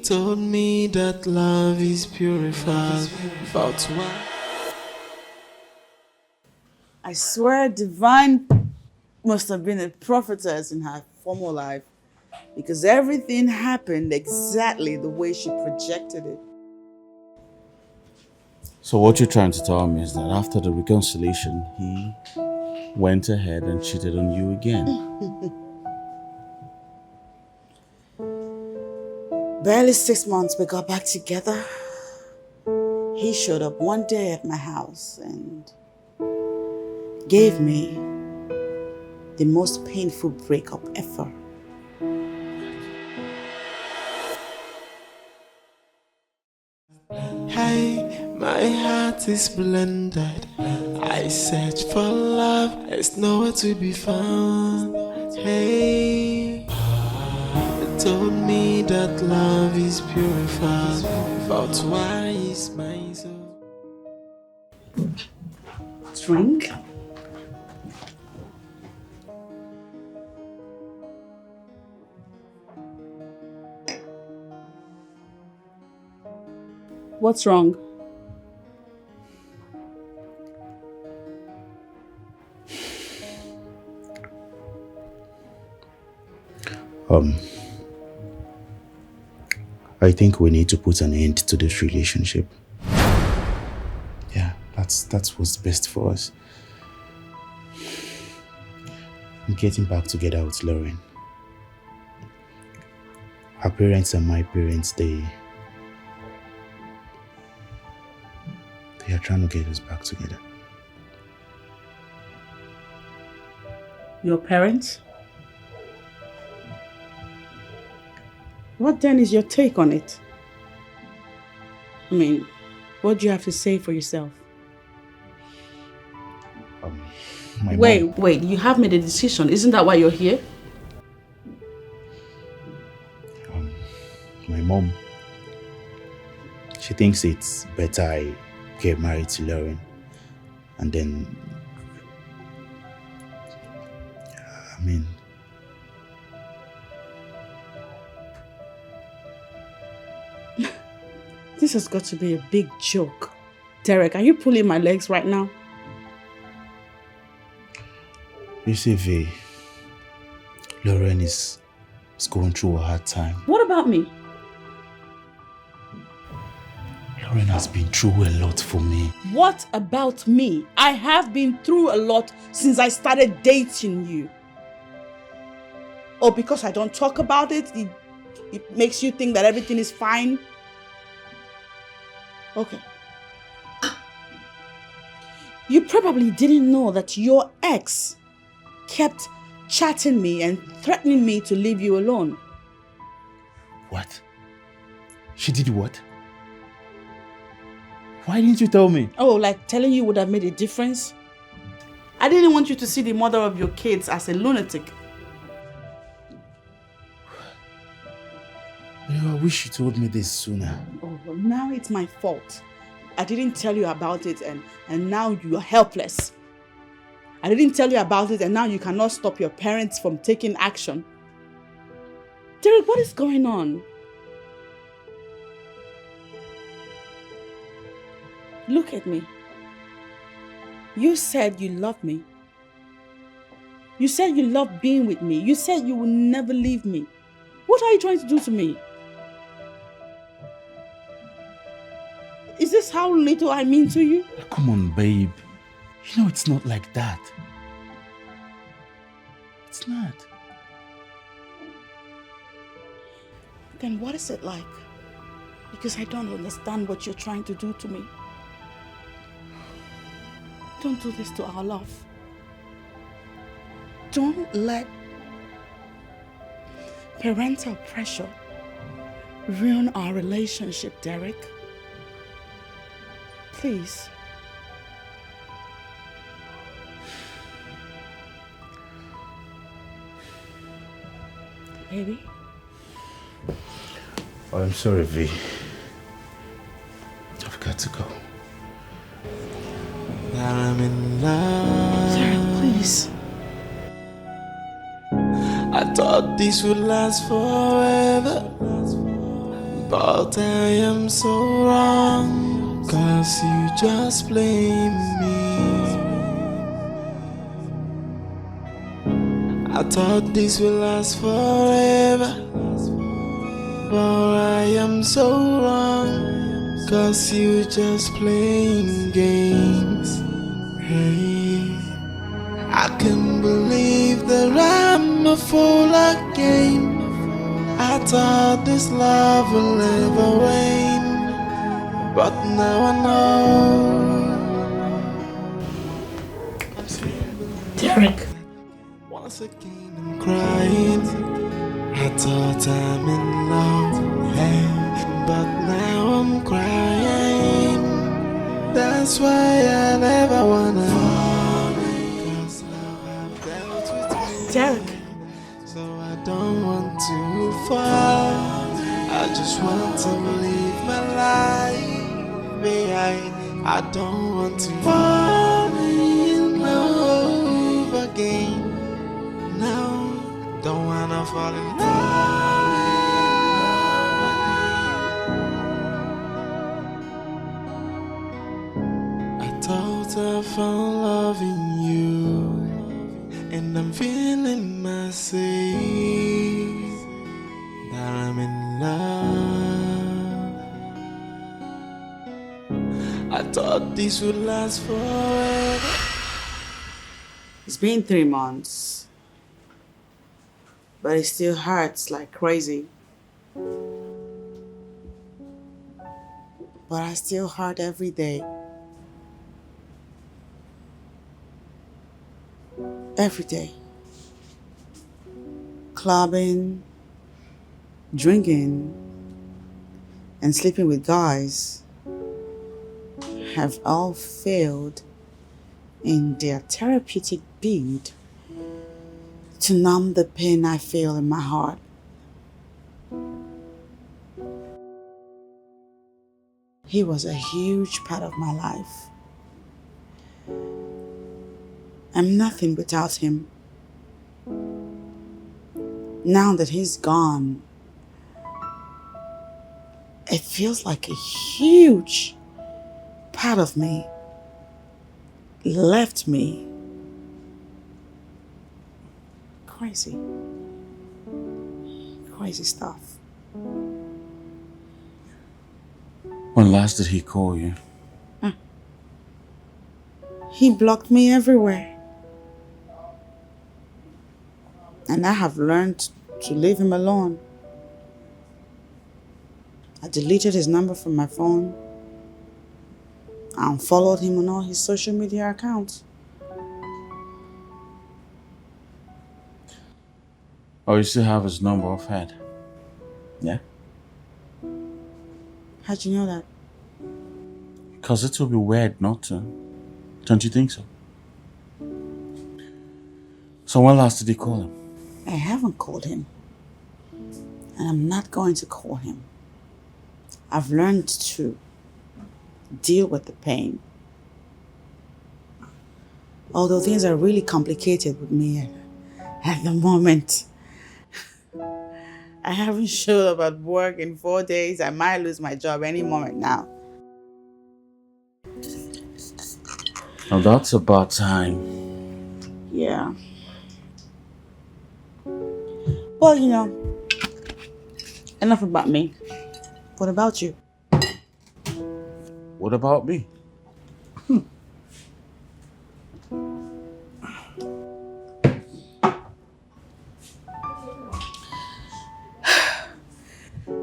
told me that love is purified, but why? I swear Divine must have been a prophetess in her former life because everything happened exactly the way she projected it. So what you're trying to tell me is that after the reconciliation, he went ahead and cheated on you again. Barely 6 months we got back together. He showed up one day at my house and gave me the most painful breakup ever. Hey, my heart is blended. I search for love, it's nowhere to be found. Hey, they told me that love is purified, but why is mine so? Drink? What's wrong? I think we need to put an end to this relationship. Yeah, that's what's best for us. I'm getting back together with Lauren. Her parents and my parents, they are trying to get us back together. Your parents? What then is your take on it? I mean, what do you have to say for yourself? Wait, you have made a decision. Isn't that why you're here? My mom, she thinks it's better I get married to Lauren and then, This has got to be a big joke. Derek, are you pulling my legs right now? You see, V, Lauren is going through a hard time. What about me? Lauren has been through a lot for me. What about me? I have been through a lot since I started dating you. Oh, because I don't talk about it, it makes you think that everything is fine? Okay. You probably didn't know that your ex kept chatting me and threatening me to leave you alone. What? She did what? Why didn't you tell me? Oh, like telling you would have made a difference? I didn't want you to see the mother of your kids as a lunatic. I wish you told me this sooner. Oh, well, now it's my fault. I didn't tell you about it and now you are helpless. I didn't tell you about it and now you cannot stop your parents from taking action. Derek, what is going on? Look at me. You said you love me. You said you love being with me. You said you will never leave me. What are you trying to do to me? Is this how little I mean to you? Come on, babe. You know it's not like that. It's not. Then what is it like? Because I don't understand what you're trying to do to me. Don't do this to our love. Don't let parental pressure ruin our relationship, Derek. Please. Baby? Oh, I'm sorry, V. I've got to go. I'm in love. Derek, please. I thought this would last forever, But I am so wrong, 'cause you just blame me. I thought this would last forever, but I am so wrong, 'cause you just playing games. Hey, I can't believe that I'm a fool again. I thought this love will never wane, but now I know. Derek. Once again I'm crying. I thought I'm in love, hey, but now I'm crying. That's why I never wanna fall, 'cause love have dealt with me. Derek. So I don't want to fall. I just want to live my life behind. I don't want to fall in love again. No, don't wanna fall in love. I thought I found love in you, and I'm feeling myself that I'm in love. I thought this would last forever. It's been 3 months, but it still hurts like crazy. But I still hurt every day. Every day. Clubbing, drinking, and sleeping with guys have all failed in their therapeutic bid to numb the pain I feel in my heart. He was a huge part of my life. I'm nothing without him. Now that he's gone, it feels like a huge part of me left me. Crazy. Crazy stuff. When last did he call you? He blocked me everywhere. And I have learned to leave him alone. I deleted his number from my phone. I unfollowed him on all his social media accounts. Oh, you still have his number offhand? Yeah? How'd you know that? Because it would be weird not to. Don't you think so? So when last did he call him? I haven't called him. And I'm not going to call him. I've learned to deal with the pain. Although things are really complicated with me at the moment. I haven't showed up at work in 4 days. I might lose my job any moment now. Now that's about time. Yeah. Well, enough about me. What about you? What about me?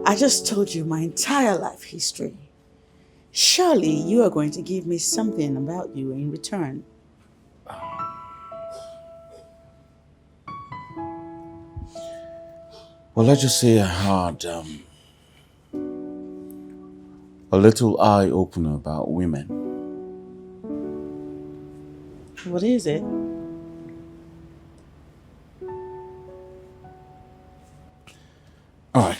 I just told you my entire life history. Surely you are going to give me something about you in return. Well, let's just say I had a little eye opener about women. What is it? All right.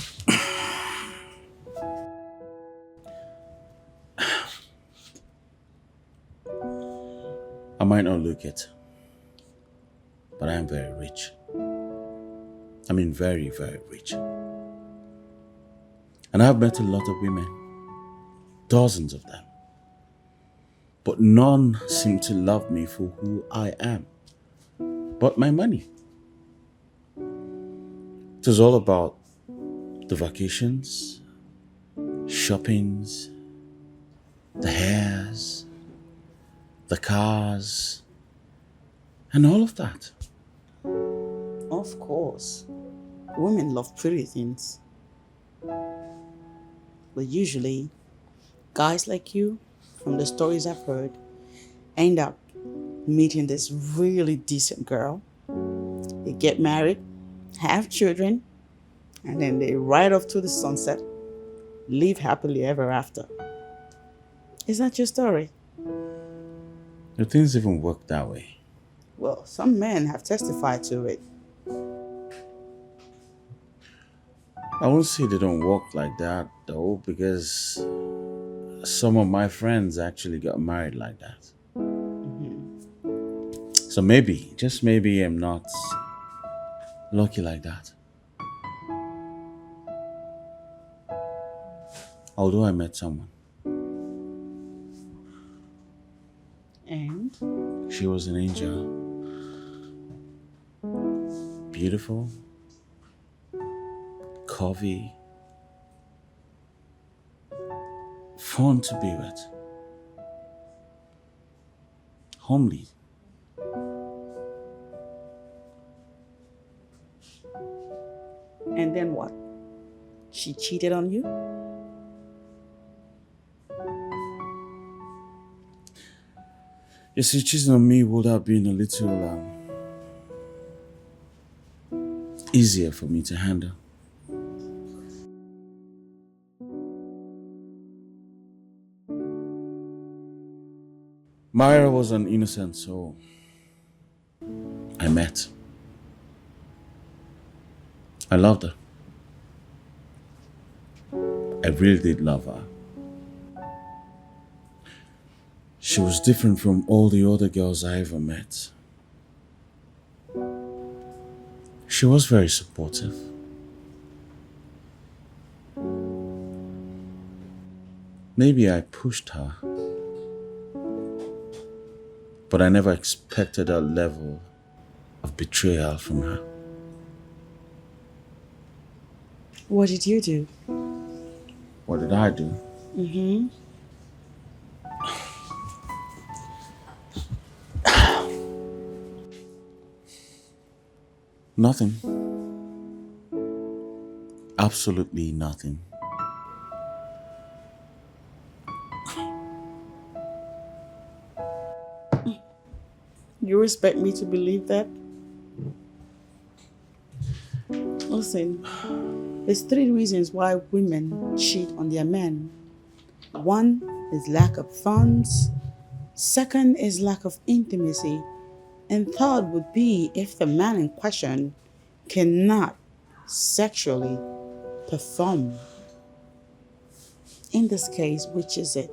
I might not look it, but I am very rich. I mean, very, very rich. And I've met a lot of women, dozens of them. But none seem to love me for who I am, but my money. It was all about the vacations, shoppings, the hairs, the cars, and all of that. Of course. Women love pretty things. But usually, guys like you, from the stories I've heard, end up meeting this really decent girl. They get married, have children, and then they ride off to the sunset, live happily ever after. Is that your story? Do things even work that way? Well, some men have testified to it. I won't say they don't work like that, though, because some of my friends actually got married like that. So maybe, just maybe, I'm not lucky like that. Although I met someone. And? She was an angel. Beautiful. Curvy. Fun to be with. Homely. And then what? She cheated on you? You see, cheating on me would have been a little easier for me to handle. Myra was an innocent soul. I met. I loved her. I really did love her. She was different from all the other girls I ever met. She was very supportive. Maybe I pushed her, but I never expected that level of betrayal from her. What did you do? What did I do? Nothing. Absolutely nothing. You expect me to believe that? Listen, there's 3 reasons why women cheat on their men. 1 is lack of funds. 2nd is lack of intimacy. And 3rd would be if the man in question cannot sexually perform. In this case, which is it?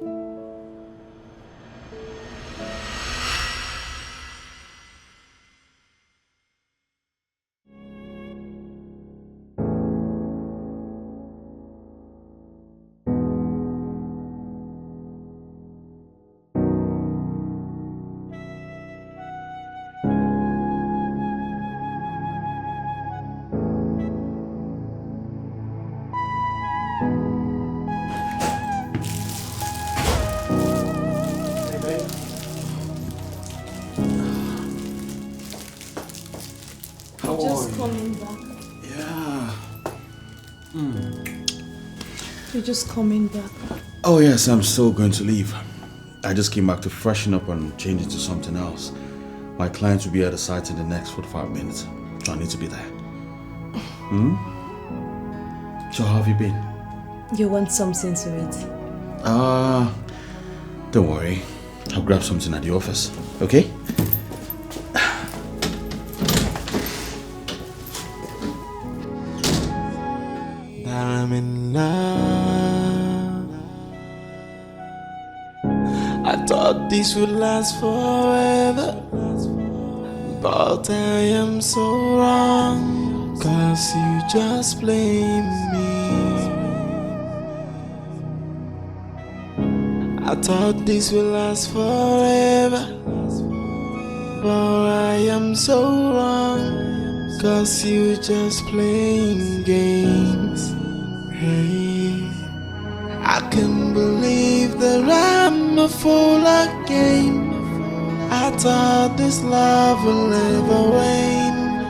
Just coming back. Yeah. You're just coming back. Oh yes, I'm still going to leave. I just came back to freshen up and change into something else. My client will be at the site in the next 45 minutes. So I need to be there. So how have you been? You want something to eat? Don't worry. I'll grab something at the office. Okay? That I'm in love. I thought this would last forever, but I am so wrong, 'cause you just blame me. thought this will last forever, but I am so wrong, 'cause you just playing games. Hey, I can't believe that I'm a fool again. I thought this love will never wane,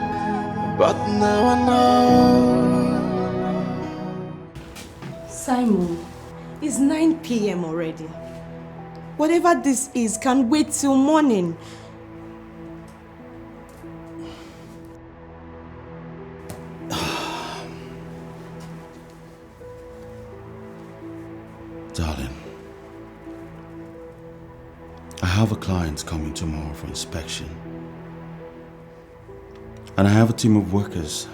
but now I know. Simon, it's 9 p.m. already. Whatever this is can wait till morning. Darling, I have a client coming tomorrow for inspection. And I have a team of workers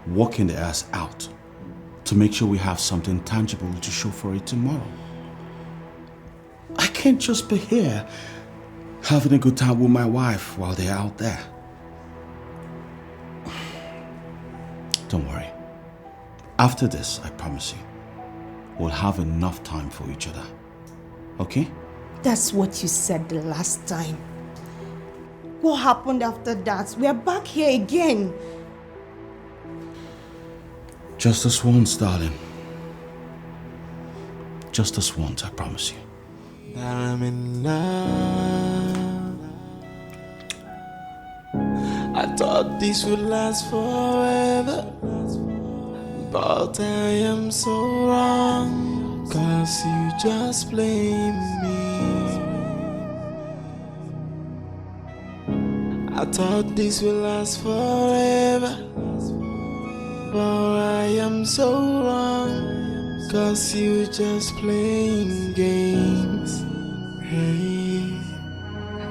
working their ass out to make sure we have something tangible to show for it tomorrow. I can't just be here having a good time with my wife while they're out there. Don't worry. After this, I promise you, we'll have enough time for each other. Okay? That's what you said the last time. What happened after that? We are back here again. Just us once, darling. Just us once, I promise you. That I'm in love. I thought this would last forever, but I am so wrong, 'cause you just blame me. I thought this would last forever, but I am so wrong, 'cause you just playing games. Hey,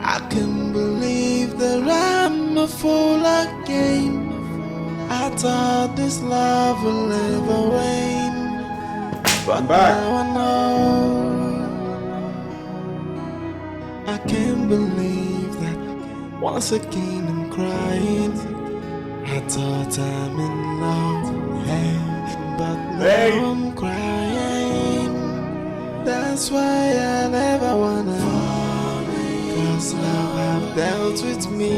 I can't believe that I'm a fool again. I thought this love will never wane, but now I know. I can't believe that once again I'm crying. I thought I'm in love, hey, but now I'm crying. That's why I never wanna, 'cause love have dealt with me,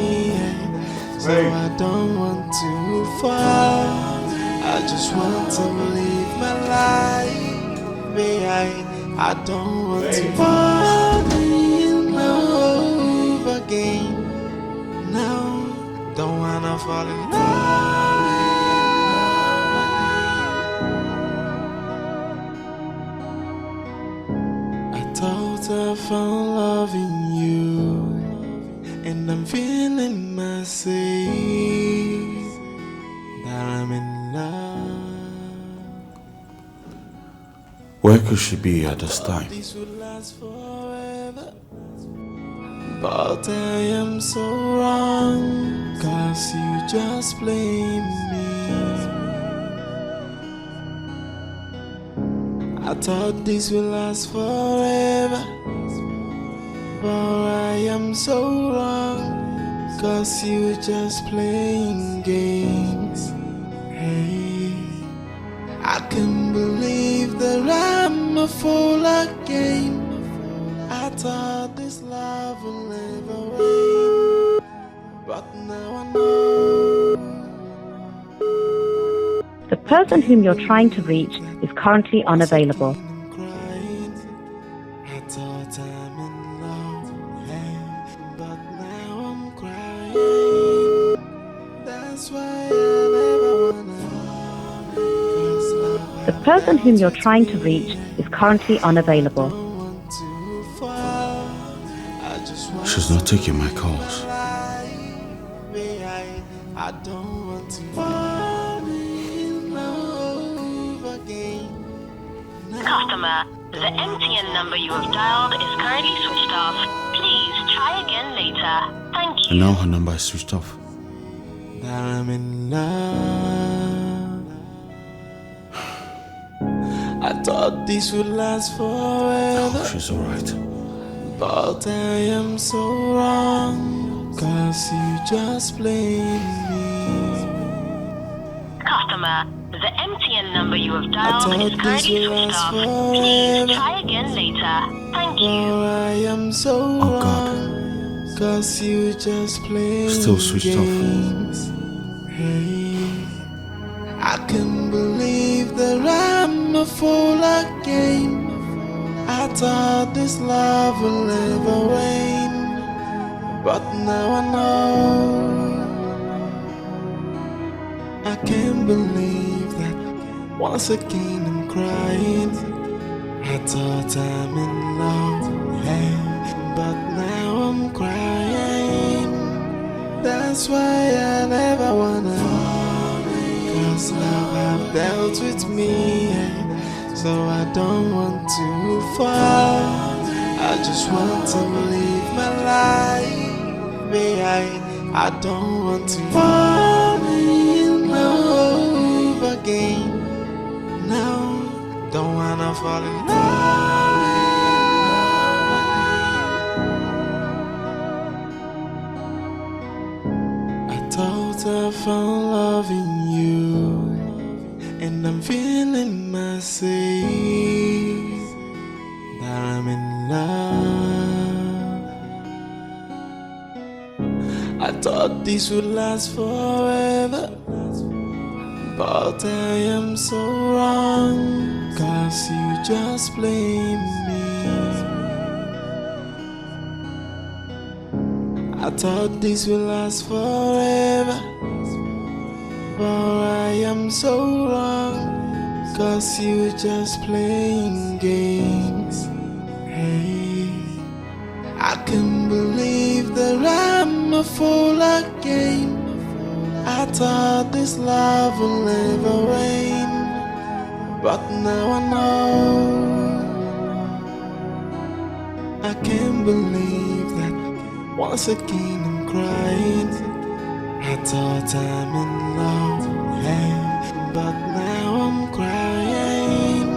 so I don't want to fall. I just want to live my life behind. I don't want to fall in love again. No, don't wanna fall in love. I thought I found love in you, and I'm feeling myself that I'm in love. Where could she be at this time? This would last forever, but I am so wrong, 'cause you just blame me. I thought this would last forever, but I am so wrong, 'cause you just playing games. Hey, I can't believe that I'm a fool again. I thought this love will never wait, but now I know. The person whom you're trying to reach is currently unavailable. I thought I'm in love, hey, but now I'm crying. That's why I never wanna. The person whom you're trying to reach is currently unavailable. She's not taking my calls. I don't want to fall in love again. Customer, the MTN number you have dialed is currently switched off. Please try again later. Thank you. And now her number is switched off. That I'm in love. I thought this would last forever, Oh, she's alright. but I am so wrong, 'cause you just blame me. Customer, customer, the MTN number you have dialed is currently switched off. Please try again later. Thank you. I am so Oh God. wrong, 'cause you just play Still switched off. games. Hey, I can't believe that I'm a fool again. I thought this love will never wane, but now I know. I can't believe that once again I'm crying. I thought I'm in love, hey, but now I'm crying. That's why I never wanna fall, 'cause love have dealt with me, hey, so I don't want to fall. I just want to live my life, babe. I don't want to fall in love again. No, don't wanna fall in love. I thought I found love in you, and I'm feeling myself that I'm in love. I thought this would last forever, but I am so wrong, 'cause you just blame me. I thought this would last forever, but I am so wrong, 'cause you just playing games. Hey, I can't believe that I'm a fool again. I thought this love will never wane, but now I know. I can't believe that once again I'm crying. I thought I'm in love, hey, but now I'm crying.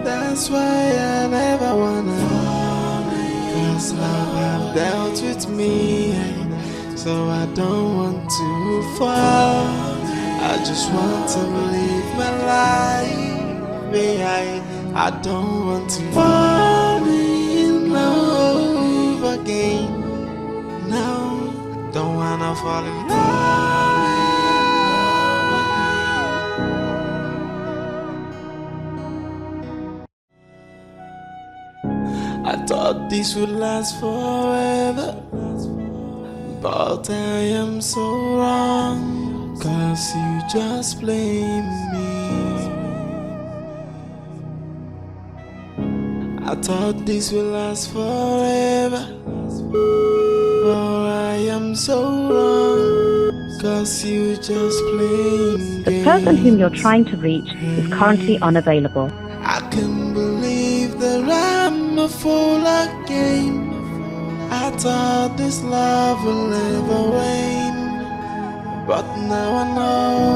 That's why I never wanna fall, 'cause love have dealt with me, hey, so I don't want to fall. I just want to live my life, babe. I don't want to fall in love again. No, don't wanna fall in love. I thought this would last forever, but I am so wrong, 'cause you just blame me. I thought this would last forever, but I am so wrong, 'cause you just playing The games. person whom you're trying to reach is currently unavailable. I can't believe that I'm a fool again. I thought this love will never wane, but now I know.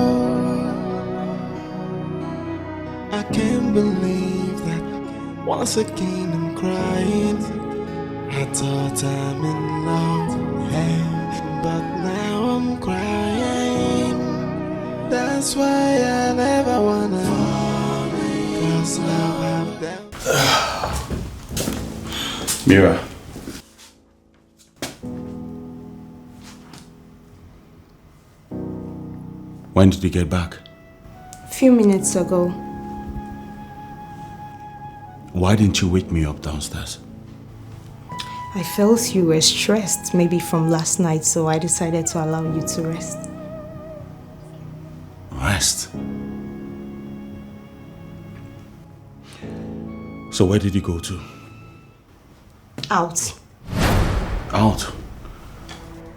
I can't believe that once again I'm crying. I thought I'm in love, hey, but now I'm crying. That's why I never wanna fall, 'cause love have dealt. Mira. When did you get back? A few minutes ago. Why didn't you wake me up downstairs? I felt you were stressed, maybe from last night, so I decided to allow you to rest. Rest? So where did you go to? Out. Out?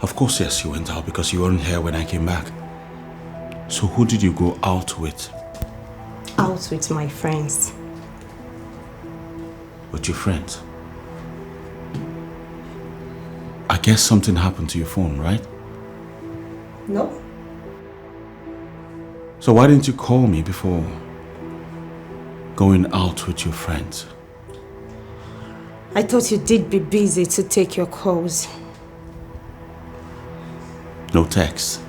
Of course, yes, you went out because you weren't here when I came back. So who did you go out with? Out with my friends. With your friends? I guess something happened to your phone, right? No. So why didn't you call me before going out with your friends? I thought you did be busy to take your calls. No text?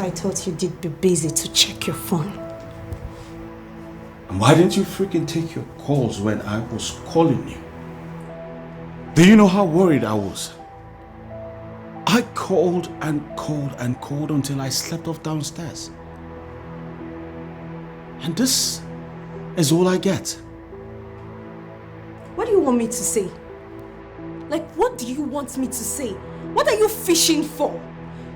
I thought you did be busy to check your phone. And why didn't you freaking take your calls when I was calling you? Do you know how worried I was? I called and called and called until I slept off downstairs. And this is all I get. What do you want me to say? Like, what do you want me to say? What are you fishing for?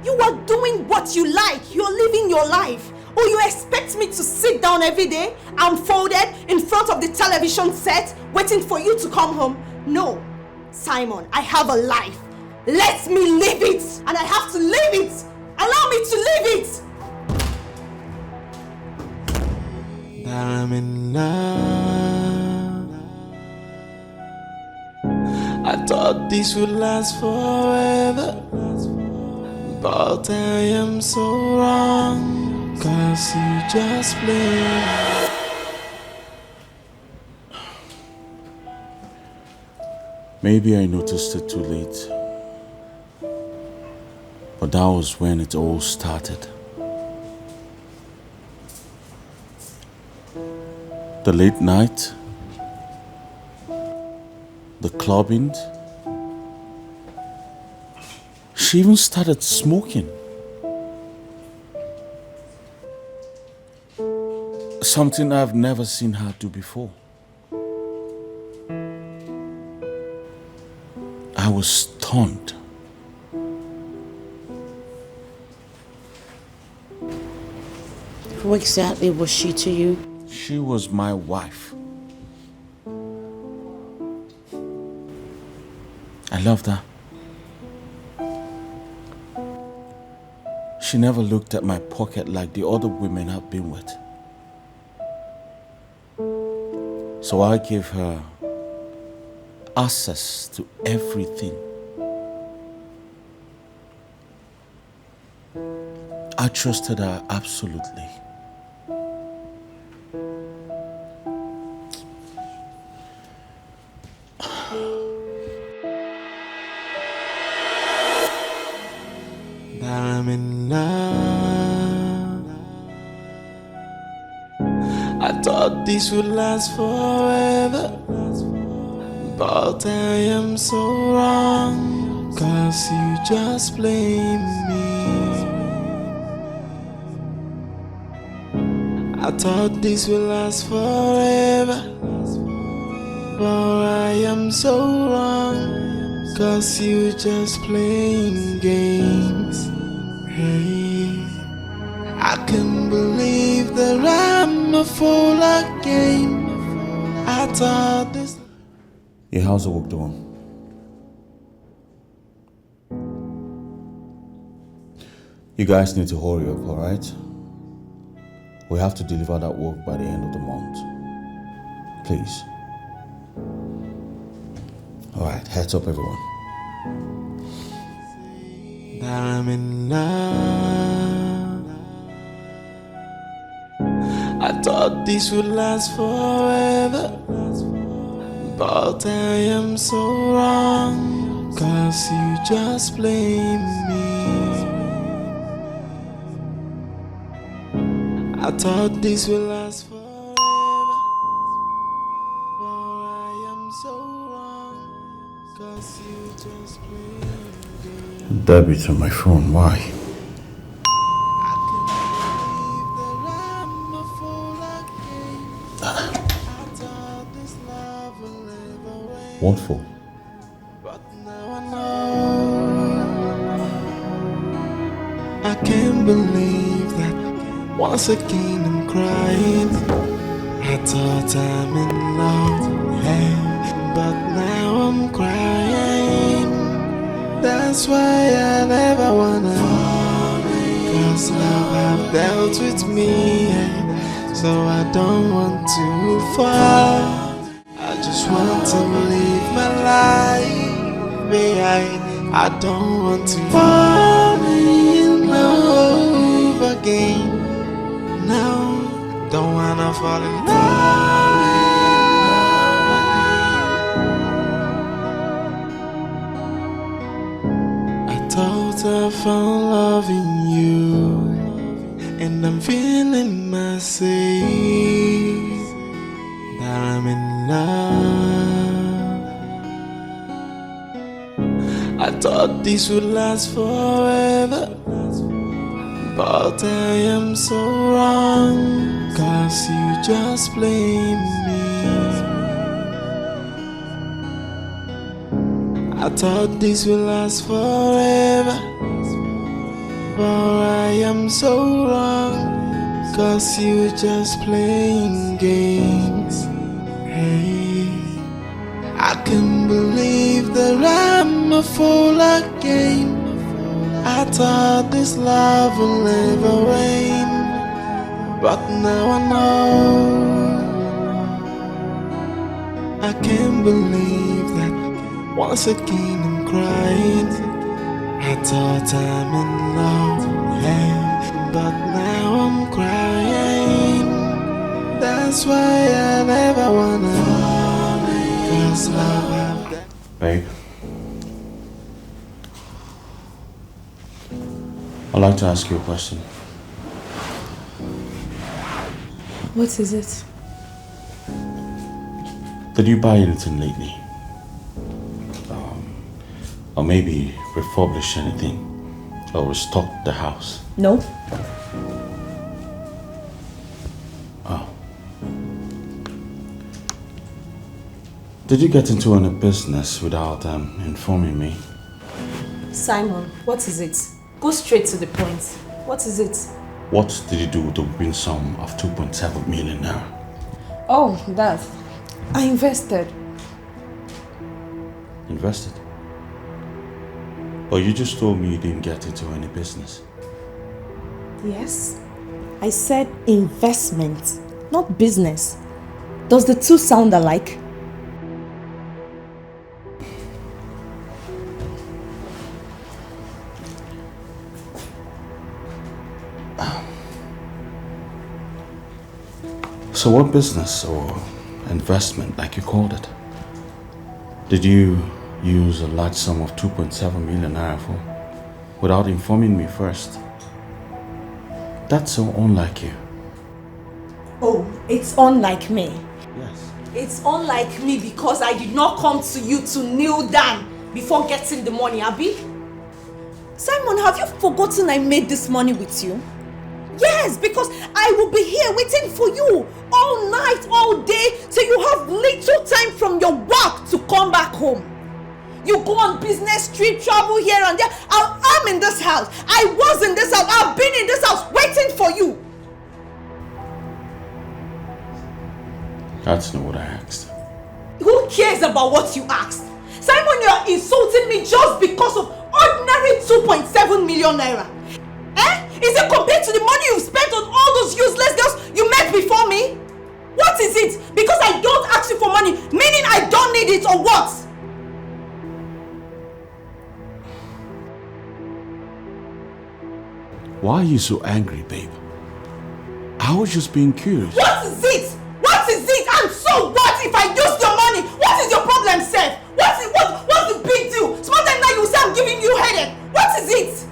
You are doing what you like. You're living your life. Or you expect me to sit down every day, unfolded in front of the television set, waiting for you to come home? No, Simon, I have a life. Let me live it. And I have to live it. Allow me to live it. I'm in love. I thought this would last forever, but I am so wrong, 'cause you just play. Maybe I noticed it too late. But that was when it all started. The late night, the clubbing. She even started smoking. Something I've never seen her do before. I was stunned. Who exactly was she to you? She was my wife. I loved her. She never looked at my pocket like the other women I've been with. So I gave her access to everything. I trusted her absolutely. I'm in love. I thought this would last forever, but I am so wrong, 'cause you just blame me. I thought this would last forever, but I am so wrong, 'cause you just playing games. Hey, I can't believe that I'm a fool again. I thought this. Yeah, how's the work doing? You guys need to hurry up, alright? We have to deliver that work by the end of the month. Please. Alright, heads up everyone. I'm in love. I thought this would last forever, but I am so wrong, 'cause you just blame me. I thought this would last forever, but I am so wrong, 'cause you just blame me. Debit on my phone, why? What for? But now I know. I can't believe that once again I'm crying. I thought I'm in love, hey, but now I'm crying. That's why I never wanna fall, 'cause love have dealt with me, hey, so I don't want to fall. I just want to live my life, babe. I don't want to fall in love again. No, don't wanna fall in love. I thought I found love in you. and I'm feeling myself that I'm in love. I thought this would last forever, but I am so wrong, 'cause you just blame me. I thought this would last forever, but I am so wrong, 'cause you just playing games. Hey, I can't believe that I'm a fool again. I thought this love will never rain, but now I know. I can't believe that once again I'm crying. I thought I'm in love, hey, but now I'm crying. That's why I never wanna fall, 'cause love. Babe, I'd like to ask you a question. What is it? Did you buy anything lately? Or maybe refurbish anything? Or restock the house? No. Oh. Did you get into any business without informing me? Simon, what is it? Go straight to the point. What is it? What did you do with the win sum of 2.7 million naira? Oh, that. I invested. Invested? But you just told me you didn't get into any business. Yes. I said investment, not business. Does the two sound alike? So what business or investment, like you called it, did you use a large sum of 2.7 million naira for without informing me first? That's so unlike you. Oh, it's unlike me. Yes. It's unlike me because I did not come to you to kneel down before getting the money, Abby. Simon, have you forgotten I made this money with you? Yes, because I will be here waiting for you all night, all day, till you have little time from your work to come back home. You go on business trip, travel here and there. I'm in this house. I was in this house. I've been in this house waiting for you. That's not what I asked. Who cares about what you asked? Simon, you're insulting me just because of ordinary 2.7 million naira. Eh? Is it compared to the money you've spent on all those useless girls you met before me? What is it? Because I don't ask you for money, meaning I don't need it, or what? Why are you so angry, babe? I was just being curious. What is it? What is it? And so what if I use your money? What is your problem, Seth? What's the big deal? Small time now you say I'm giving you headache. What is it?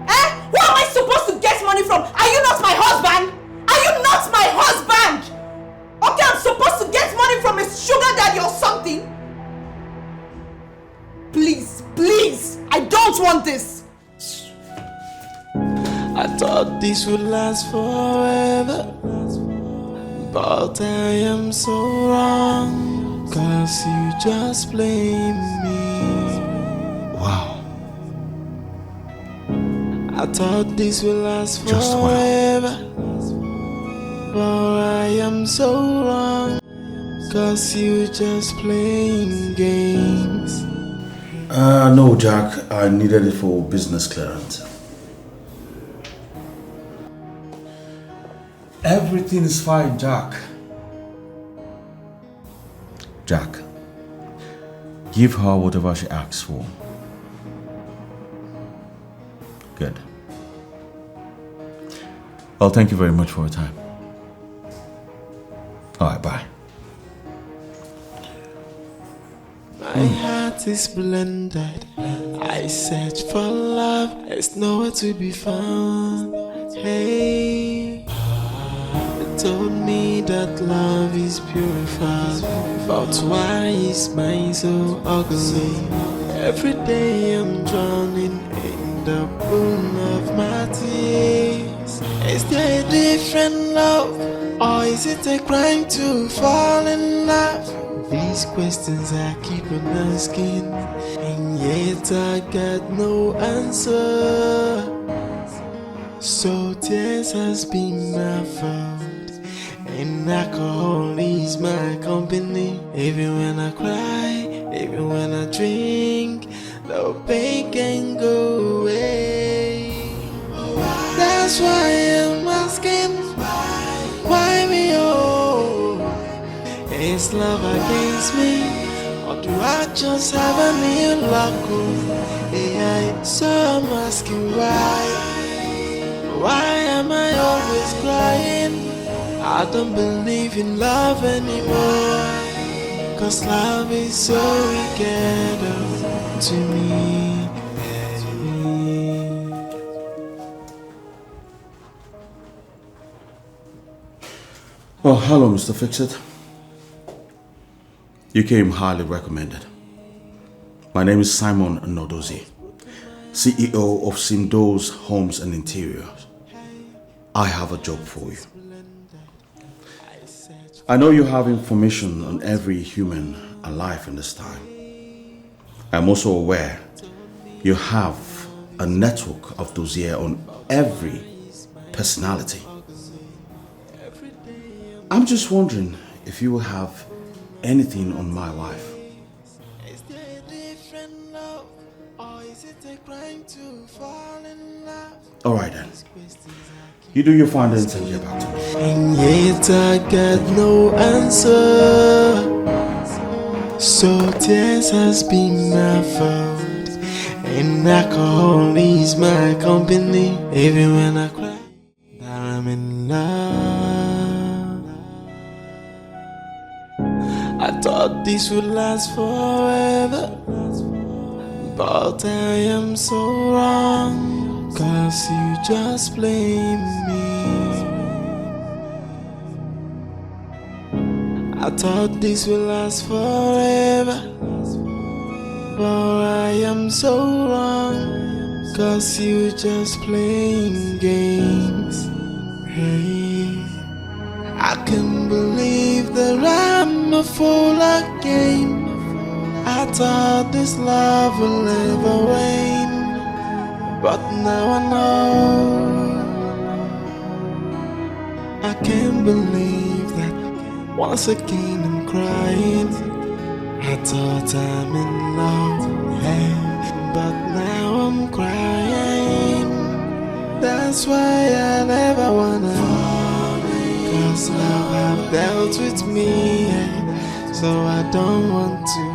Eh? Who am I supposed to get money from? Are you not my husband? Are you not my husband? Okay, I'm supposed to get money from a sugar daddy or something? Please, please, I don't want this. I thought this would last forever, but I am so wrong, 'cause you just blame me. Wow. I thought this would last Just wow. forever, but I am so wrong, 'cause you just playing games. No, Jack. I needed it for business clearance. Everything is fine, Jack. Jack, give her whatever she asks for. Good. Well, thank you very much for your time. All right, bye. My heart is blended. I search for love, it's nowhere to be found. Hey. told me that love is purified, but why is mine so ugly? Every day I'm drowning in the pool of my tears. Is there a different love, or is it a crime to fall in love? These questions I keep on asking, and yet I got no answer. So tears has been my fault, and alcohol is my company. Even when I cry, even when I drink, the pain can go away. That's why I'm asking, why me oh? Is love against me, or do I just have a new luck? Yeah, so I'm asking why. Why am I always crying? I don't believe in love anymore, 'cause love is so wicked to me. Oh, hello, Mr. Fixit. You came highly recommended. My name is Simon Nodozi, CEO of Simdo's Homes and Interiors. I have a job for you. I know you have information on every human alive in this time. I'm also aware you have a network of dossier on every personality. I'm just wondering if you will have anything on my wife. Is there a different love, or is it a crime to fall in love? Alright then. You do your findings and get back to me. And yet I got no answer. So tears has been my fault, and alcohol is my company. Even when I cry, I'm in love. I thought this would last forever, but I am so wrong, 'cause you just blame me. I thought this would last forever, but I am so wrong, 'cause you just playing games. Hey, I can't believe that I'm a fool again. I thought this love will never wane, but now I know. I can't believe that once again I'm crying. I thought I'm in love, hey, but now I'm crying. That's why I never wanna, 'cause love have dealt with me, so I don't want to.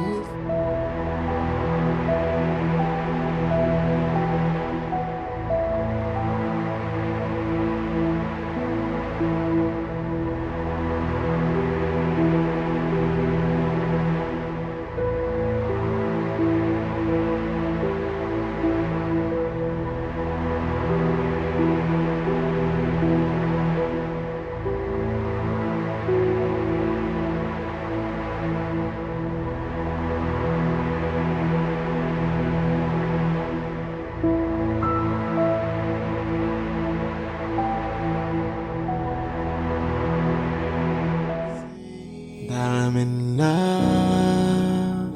I'm in love.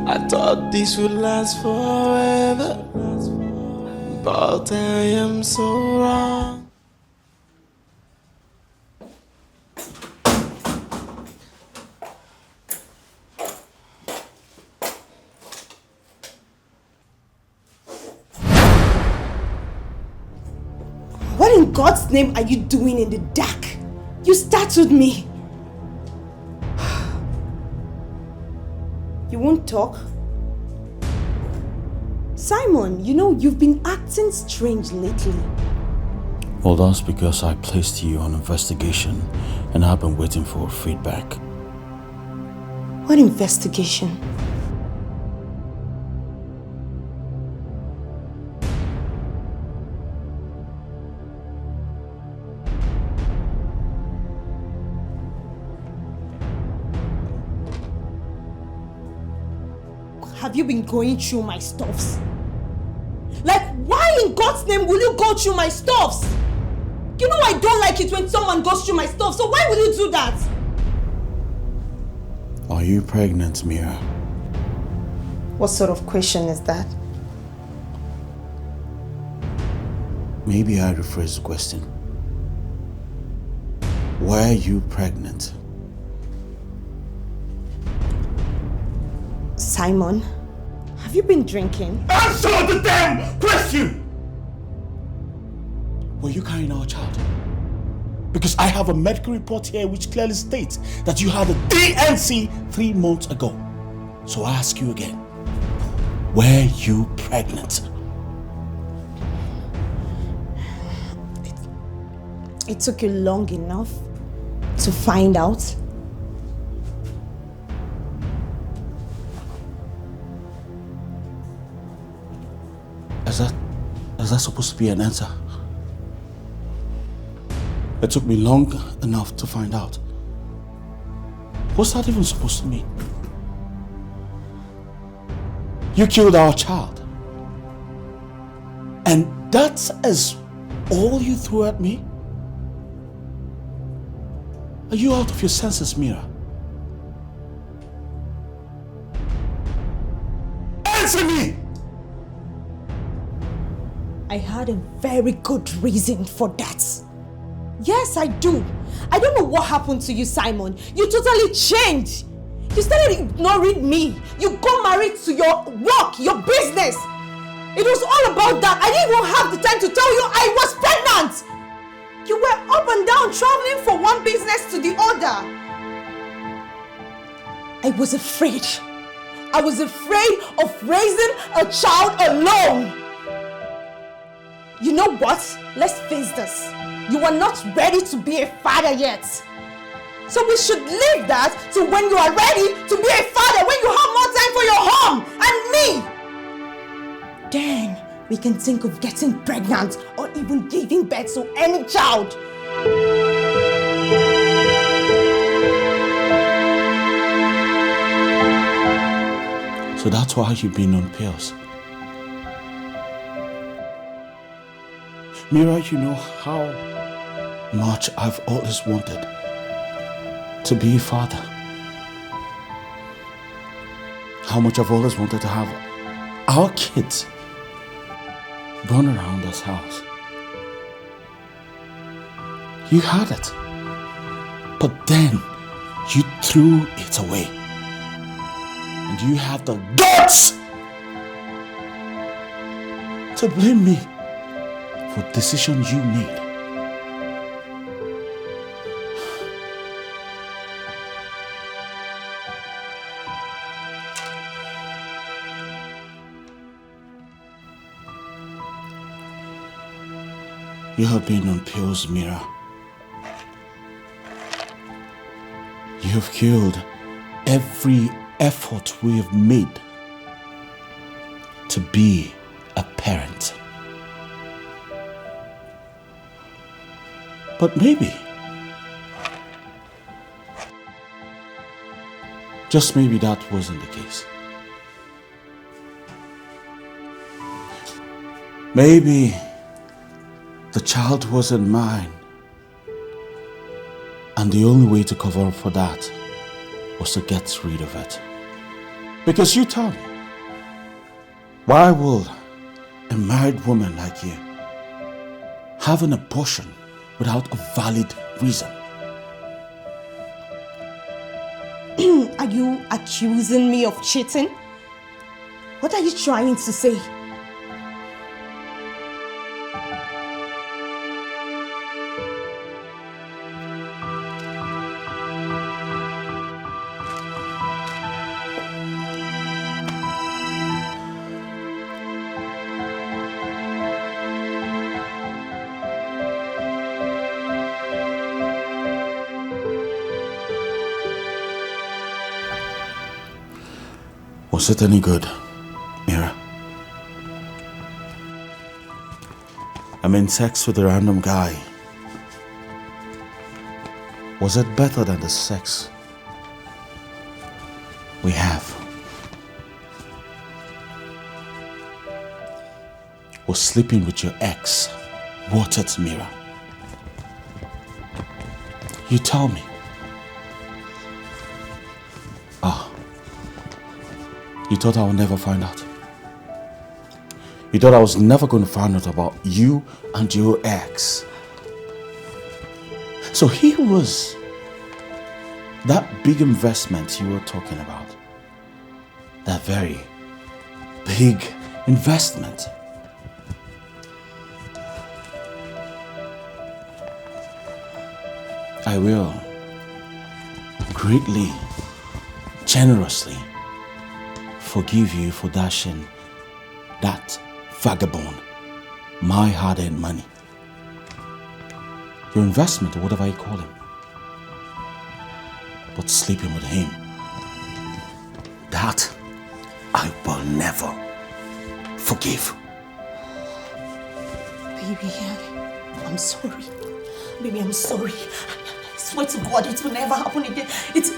I thought this would last forever, but I am so wrong. What in God's name are you doing in the dark? You startled me. You won't talk? Simon, you know, you've been acting strange lately. Well, that's because I placed you on investigation and I've been waiting for feedback. What investigation? have you been going through my stuffs? Like, why in God's name will you go through my stuffs? You know I don't like it when someone goes through my stuff, so why will you do that? Are you pregnant, Mira? What sort of question is that? Maybe I rephrase the question. Why are you pregnant? Simon, have you been drinking? Answer the damn question! Were you carrying our child? Because I have a medical report here which clearly states that you had a DNC 3 months ago. So I ask you again, were you pregnant? It took you long enough to find out. Is that supposed to be an answer? It took me long enough to find out. What's that even supposed to mean? You killed our child. And that is all you threw at me? Are you out of your senses, Mira? Answer me! I had a very good reason for that. Yes, I do. I don't know what happened to you, Simon. You totally changed. You started ignoring me. You got married to your work, your business. It was all about that. I didn't even have the time to tell you I was pregnant. You were up and down traveling from one business to the other. I was afraid. I was afraid of raising a child alone. You know what? Let's face this. You are not ready to be a father yet. So we should leave that to when you are ready to be a father, when you have more time for your home and me. Then we can think of getting pregnant or even giving birth to any child. So that's why you've been on pills. Mira, you know how much I've always wanted to be a father. How much I've always wanted to have our kids run around this house. You had it. But then you threw it away. And you have the guts to blame me for decisions you made. You have been on pills, Mira. You have killed every effort we have made to be a parent. But maybe, just maybe that wasn't the case. Maybe the child wasn't mine, and the only way to cover up for that was to get rid of it. Because you tell me, why will a married woman like you have an abortion without a valid reason? Are you accusing me of cheating? What are you trying to say? Was it any good, Mira? I'm in sex with a random guy. Was it better than the sex we have? was sleeping with your ex, watered mirror. You tell me. You thought I would never find out. You thought I was never going to find out about you and your ex. So he was that big investment you were talking about. That very big investment. I will greatly, generously forgive you for dashing that vagabond my hard-earned money. Your investment, or whatever you call him. But sleeping with him, that I will never forgive. Baby, I'm sorry. Baby, I'm sorry. I swear to God, it will never happen again. It's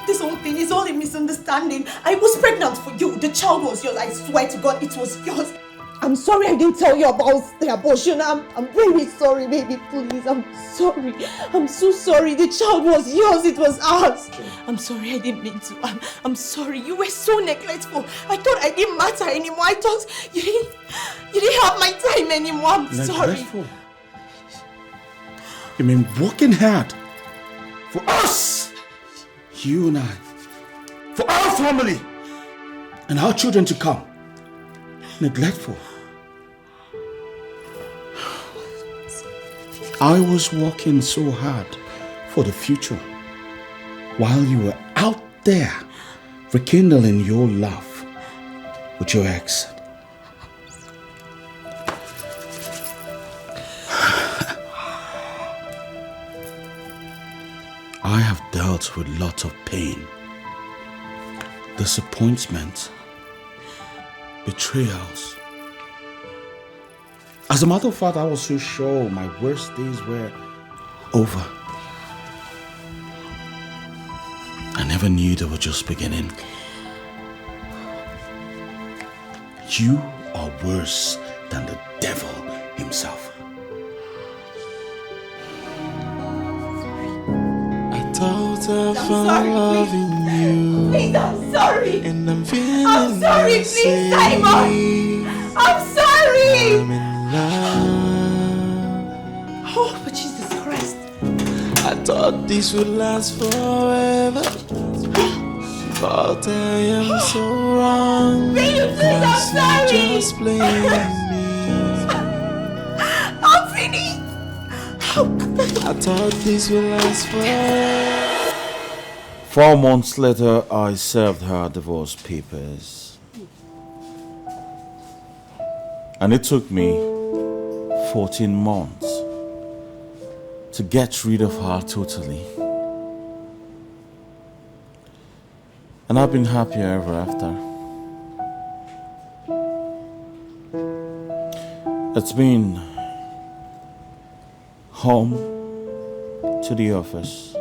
this whole thing is all a misunderstanding. I was pregnant for you. The child was yours. I swear to God, it was yours. I'm sorry I didn't tell you about the abortion. I'm very sorry, baby. Please, I'm sorry. I'm so sorry. The child was yours. It was ours. I'm sorry. I didn't mean to. I'm sorry. You were so neglectful. I thought I didn't matter anymore. I thought you didn't have my time anymore. I'm Neglectful? sorry. You mean working hard for us, you and I, for our family and our children to come? Neglectful. I was working so hard for the future while you were out there rekindling your love with your ex. I have dealt with lots of pain, disappointment, betrayals. As a matter of fact, I was so sure my worst days were over. I never knew they were just beginning. You are worse than the devil himself. I thought I found love in you. Please, I'm sorry. And I'm feeling I'm sorry, the please, same. Simon. I'm sorry. I'm in love. Oh, but Jesus Christ. I thought this would last forever, but I am so wrong. Baby, please, I'm sorry. You're just playing me. I'm finished. I thought this would last forever. 4 months later, I served her divorce papers. And it took me 14 months to get rid of her totally. And I've been happier ever after. It's been home to the office,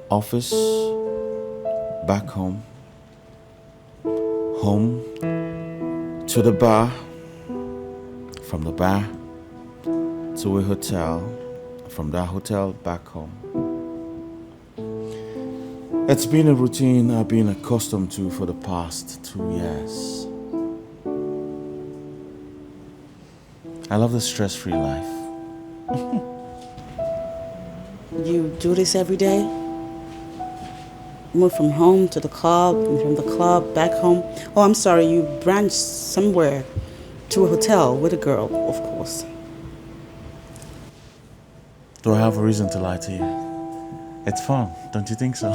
office, back home, home to the bar, from the bar to a hotel, from that hotel back home. It's been a routine I've been accustomed to for the past 2 years. I love the stress-free life. You do this every day? Move from home to the club, and from the club back home. Oh, I'm sorry, you branch somewhere to a hotel with a girl, of course. Do I have a reason to lie to you? It's fun, don't you think so?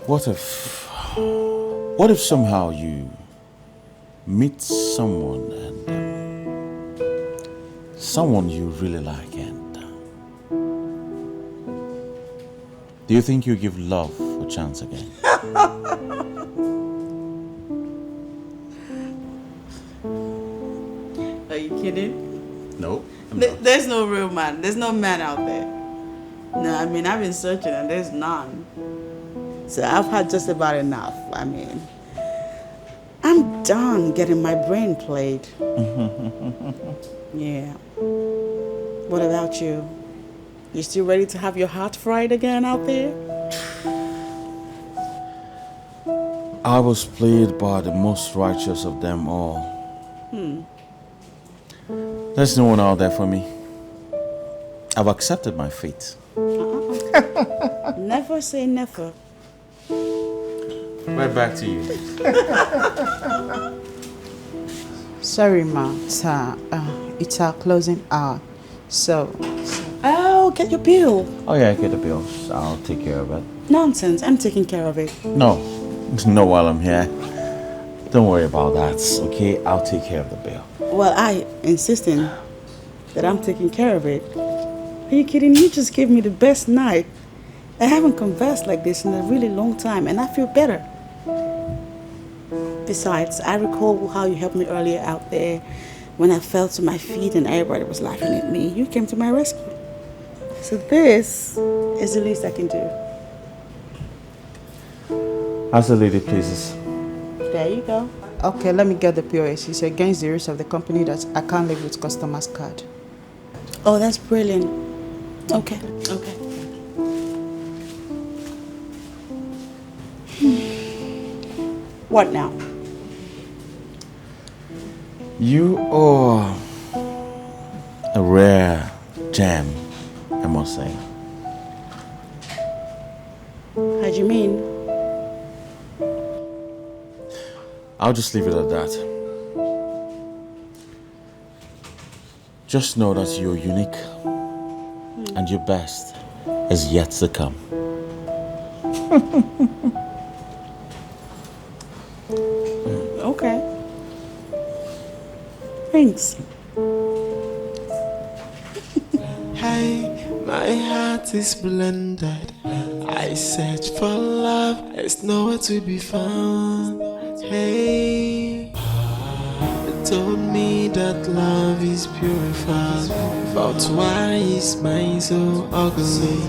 What if somehow you meet someone and someone you really like, and do you think you give love a chance again? Are you kidding? No. There's no real man. There's no man out there. No, I mean, I've been searching and there's none. So I've had just about enough. I mean, I'm done getting my brain played. Yeah. What about you? You still ready to have your heart fried again out there? I was played by the most righteous of them all. There's no one out there for me. I've accepted my fate. Never say never. Right back to you. Sorry, ma. It's our closing hour. So, I'll get your bill. Oh yeah, get the bills. I'll take care of it. Nonsense. I'm taking care of it. No, while I'm here. Don't worry about that, okay? I'll take care of the bill. Well, I insisting that I'm taking care of it. Are you kidding? You just gave me the best night. I haven't conversed like this in a really long time, and I feel better. Besides, I recall how you helped me earlier out there when I fell to my feet and everybody was laughing at me. You came to my rescue. So this is the least I can do. As the lady pleases. There you go. Okay, let me get the POS. It's against the rules of the company that I can't live with customer's card. Oh, that's brilliant. Okay. What now? You are a rare gem, I must say. How do you mean? I'll just leave it at that. Just know that you're unique and your best is yet to come. Okay. Thanks. Hey, my heart is blended. I search for love, it's nowhere to be found. Hey, they told me that love is purified, but why is mine so ugly?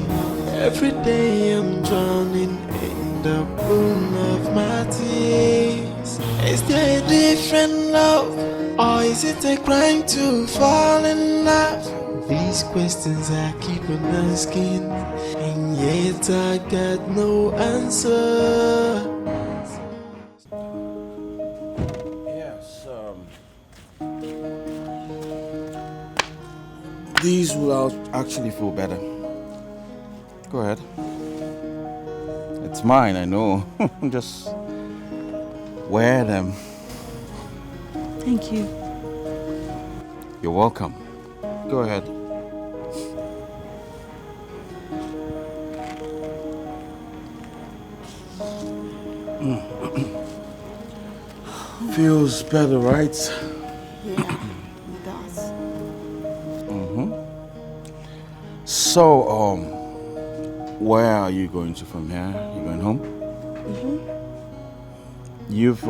Every day I'm drowning in the pool of my tears. Is there a different love, or is it a crime to fall in love? These questions I keep on asking, and yet I got no answer. Yes, these will actually feel better. Go ahead. It's mine, I know. Just wear them. Thank you. You're welcome. Go ahead. Feels better, right? Yeah, it does. So, where are you going to from here? You going home? You've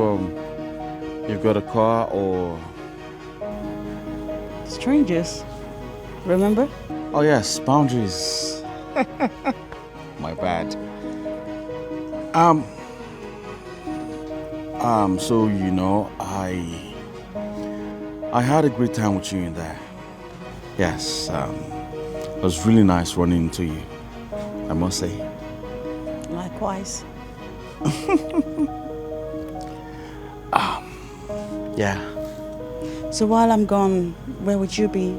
got a car or? Strangers. Remember? Oh yes, boundaries. My bad. So you know, I had a great time with you in there. Yes, it was really nice running into you, I must say. Likewise. Yeah. So while I'm gone, where would you be?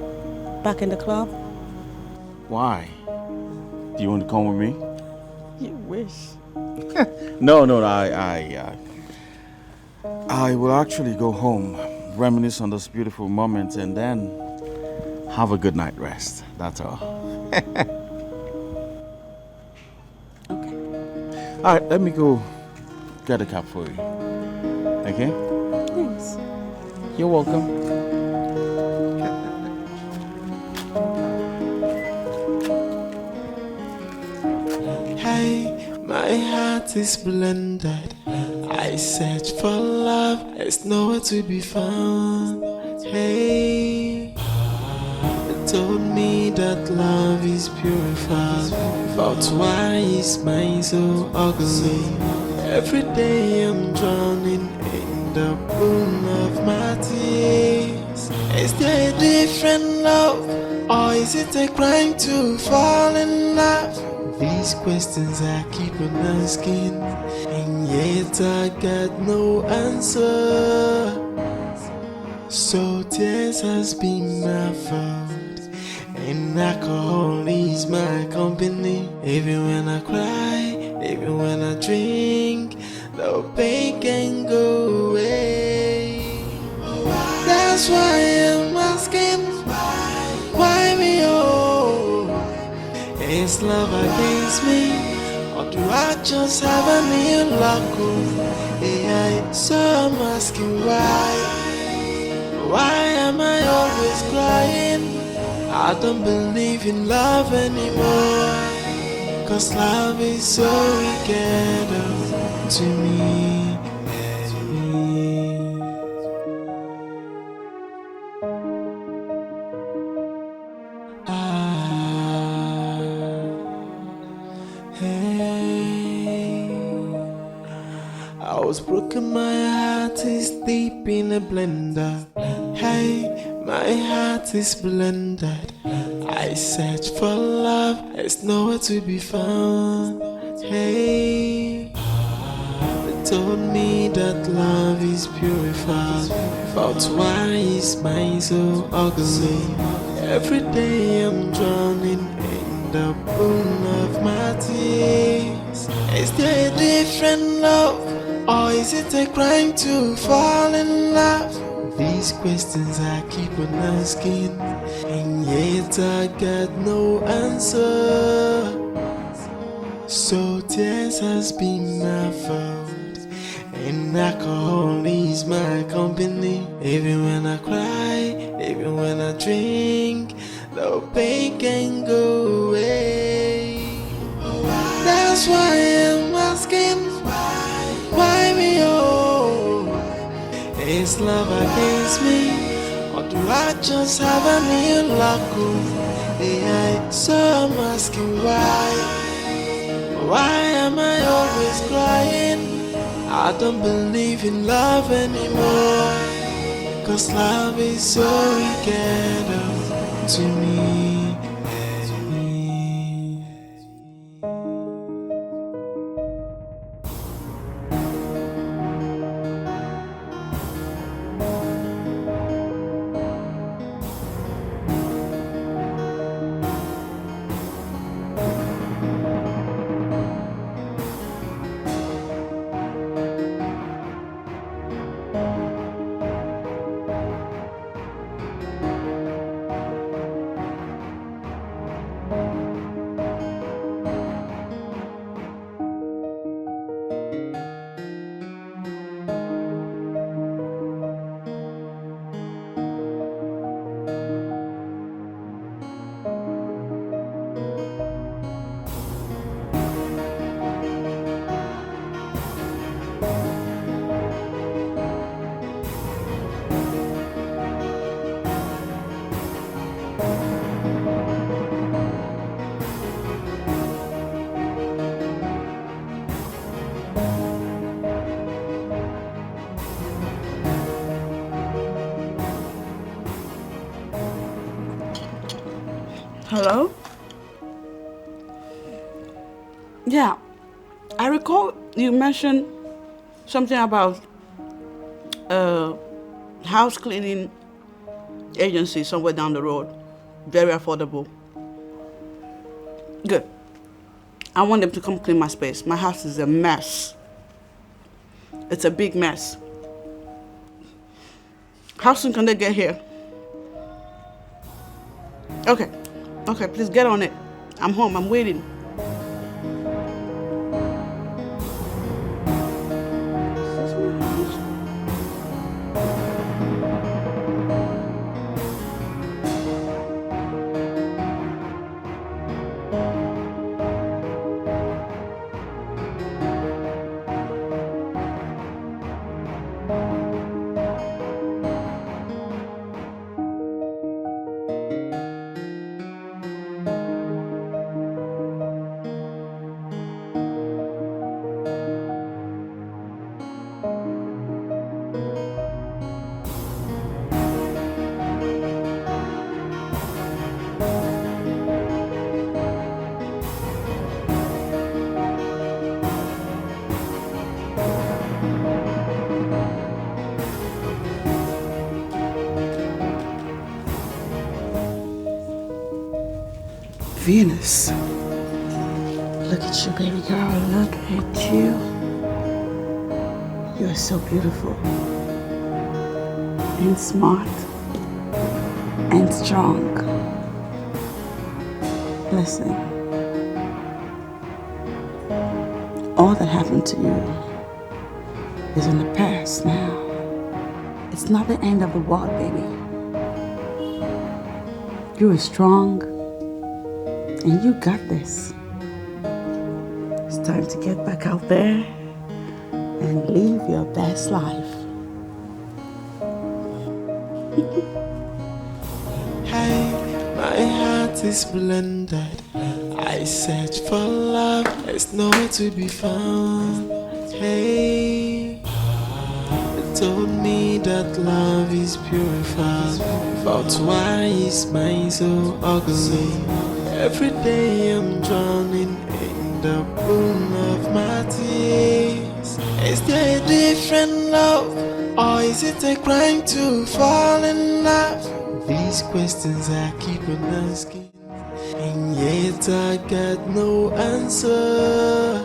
Back in the club? Why? Do you want to come with me? You wish. No, I will actually go home, reminisce on this beautiful moment, and then have a good night rest. That's all. Okay. All right, let me go get a cab for you. Okay? Thanks. You're welcome. Hey, my heart is blended. I search for love, it's nowhere to be found. Hey, they told me that love is purified. But why is mine so ugly? Every day I'm drowning in the pool of my tears. Is there a different love? Or is it a crime to fall in love? These questions I keep on asking, and yet I got no answer. So tears has been my fault, and alcohol is my company. Even when I cry, even when I drink, the pain can go away. That's why I'm asking, why me oh? Is love against me, or do I just have a new luck? Yeah, so I'm asking why. Why am I always crying? I don't believe in love anymore, 'cause love is so wicked to me. Hey, I was broken, my heart is deep in a blender. Hey, my heart is blended. I search for love, it's nowhere to be found. Hey, they told me that love is purified. But why is mine so ugly? Every day I'm drowning in the pool of my tears. Is there a different love? Or is it a crime to fall in love? These questions I keep on asking, and yet I got no answer. So tears has been my fault, and alcohol is my company. Even when I cry, even when I drink, the pain can go away. That's why I'm asking, why me oh? Is love against me, or do I just have a new luck? Yeah, so I'm asking why. Why am I always crying? I don't believe in love anymore, 'cause love is so wicked to me. Hello? Yeah, I recall you mentioned something about house cleaning agency somewhere down the road. Very affordable. Good. I want them to come clean my space. My house is a mess. It's a big mess. How soon can they get here? Okay. Okay, please get on it. I'm home. I'm waiting. Venus. Look at you, baby girl. Look at you. You're so beautiful. And smart. And strong. Listen. All that happened to you is in the past now. It's not the end of the world, baby. You are strong. And you got this. It's time to get back out there and live your best life. Hey, my heart is blended. I search for love, there's nowhere to be found. Hey, they told me that love is purified, but why is mine so ugly? Every day I'm drowning in the pool of my tears. Is there a different love, or is it a crime to fall in love? These questions I keep on asking, and yet I got no answer.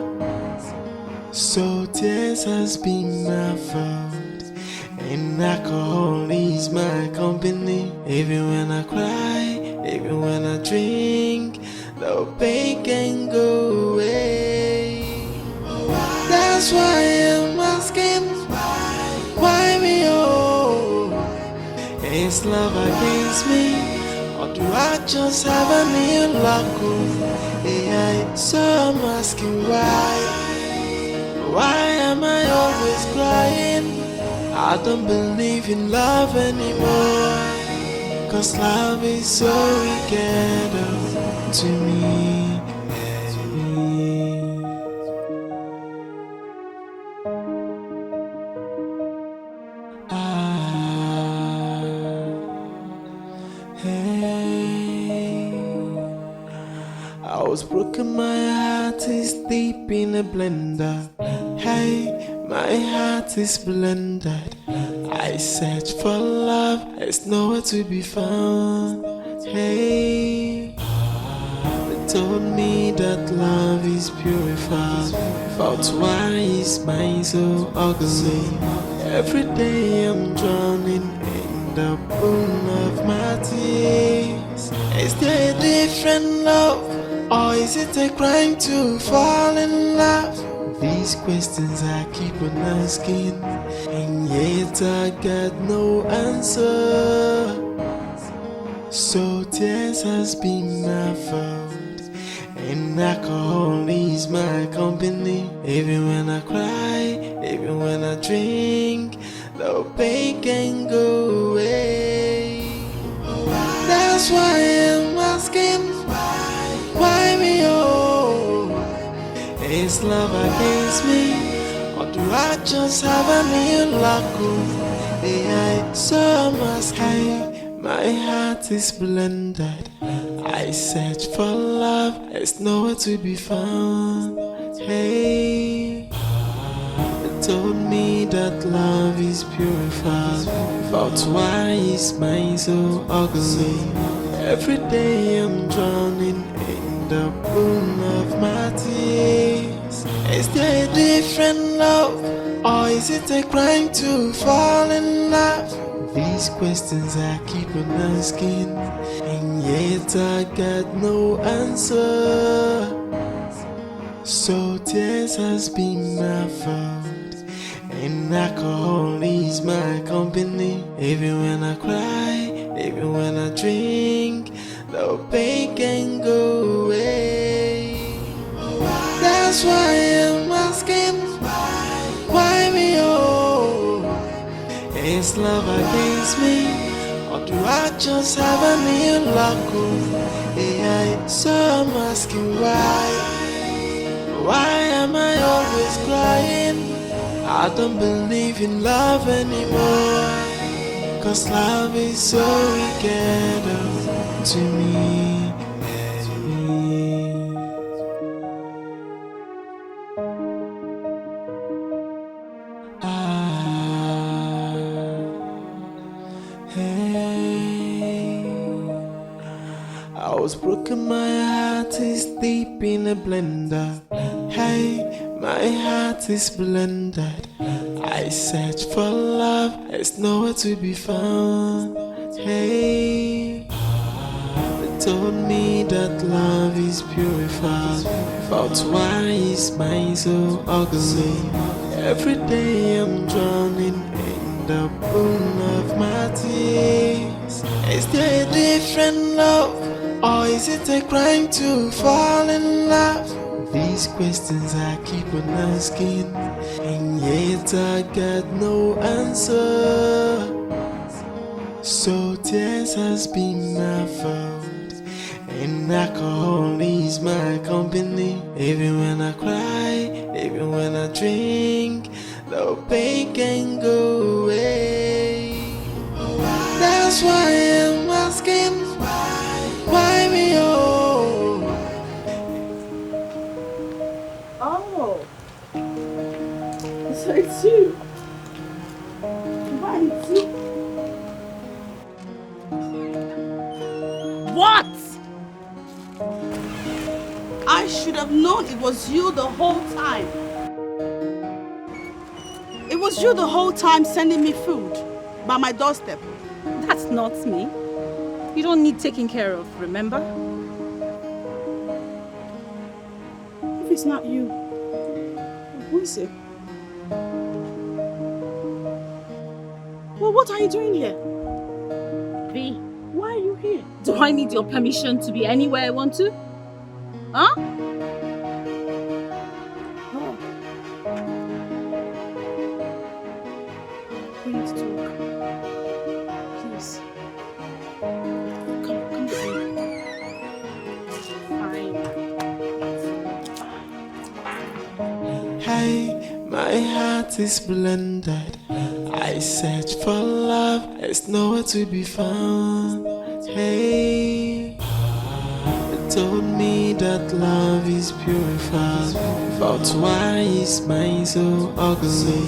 So tears has been my fault, and alcohol is my company. Even when I cry, even when I drink, the pain can go away. That's why I'm asking, why me oh? Is love against me, or do I just have a new luck? Yeah, so I'm asking why am I always crying? I don't believe in love anymore, 'cause love is so wicked to me. I was broken, my heart is deep in a blender. Hey, my heart is blended. I search for love, there's nowhere to be found. Hey, they told me that love is purified, but why is mine so ugly? Every day I'm drowning in the pool of my tears. Is there a different love, or is it a crime to fall in love? These questions I keep on asking, and yet I got no answer. So tears has been my fault, and alcohol is my company. Even when I cry, even when I drink, the pain can go away. That's why I'm asking, why me oh? Is love against me, or do I just have a new luck? Yeah, so I'm asking, my heart is blended. I search for love, there's nowhere to be found. Hey, they told me that love is purified, but why is mine so ugly? Every day I'm drowning in the pool of my tears. Is there a different love, or is it a crime to fall in love? These questions I keep on asking, and yet I got no answer. So tears has been my fault, and alcohol is my company. Even when I cry, even when I drink, the pain can go away. That's why I'm asking, why me oh? Is love against me, or do I just have a new luck? Yeah, so I'm asking why am I always crying? I don't believe in love anymore, 'cause love is so wicked to me. I was broken, my heart is deep in a blender. Hey, my heart is blended. I search for love, it's nowhere to be found. Hey, they told me that love is purified, but why is mine so ugly? Every day I'm drowning in the pool of my tears. Is there a different love, or is it a crime to fall in love? These questions I keep on asking, and yet I got no answer. So tears has been my fault, and alcohol is my company. Even when I cry, even when I drink, the pain can go away. That's why I'm asking, why me oh? Oh, so it's you. Why it's you? What? I should have known it was you the whole time. It was you the whole time sending me food by my doorstep. That's not me. You don't need taking care of, remember? If it's not you, who is it? Well, what are you doing here? V, Why are you here? do I need your permission to be anywhere I want to? Huh? Oh. We need to talk. Please. Come with me. Fine. Hey, my heart is blended. I search for love, it's nowhere to be found. Hey, they told me that love is purified, but why is mine so ugly?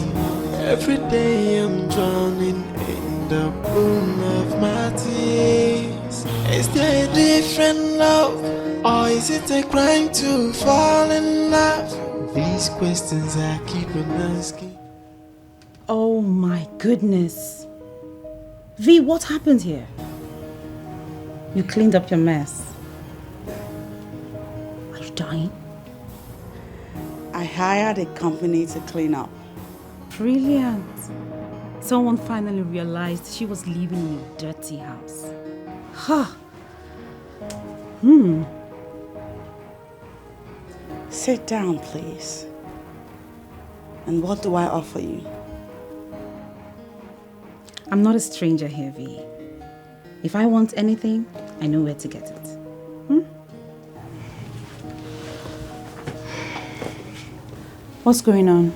Every day I'm drowning in the pool of my tears. Is there a different love, or is it a crime to fall in love? These questions I keep on asking. Oh my goodness. V, what happened here? You cleaned up your mess. Are you dying? I hired a company to clean up. Brilliant. Someone finally realized she was living in a dirty house. Huh. Sit down, please. And what do I offer you? I'm not a stranger here, V. If I want anything, I know where to get it. What's going on?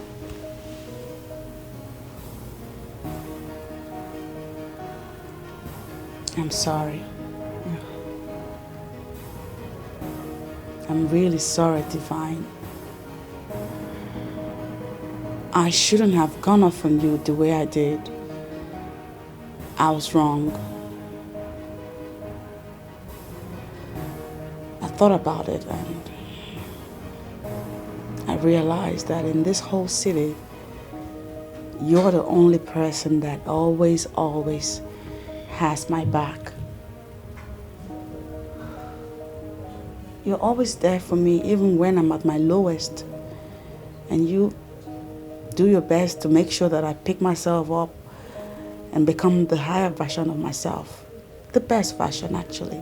I'm sorry. I'm really sorry, Divine. I shouldn't have gone off on you the way I did. I was wrong. I thought about it and I realized that in this whole city, you're the only person that always has my back. You're always there for me even when I'm at my lowest. And you do your best to make sure that I pick myself up and become the higher version of myself. The best version, actually.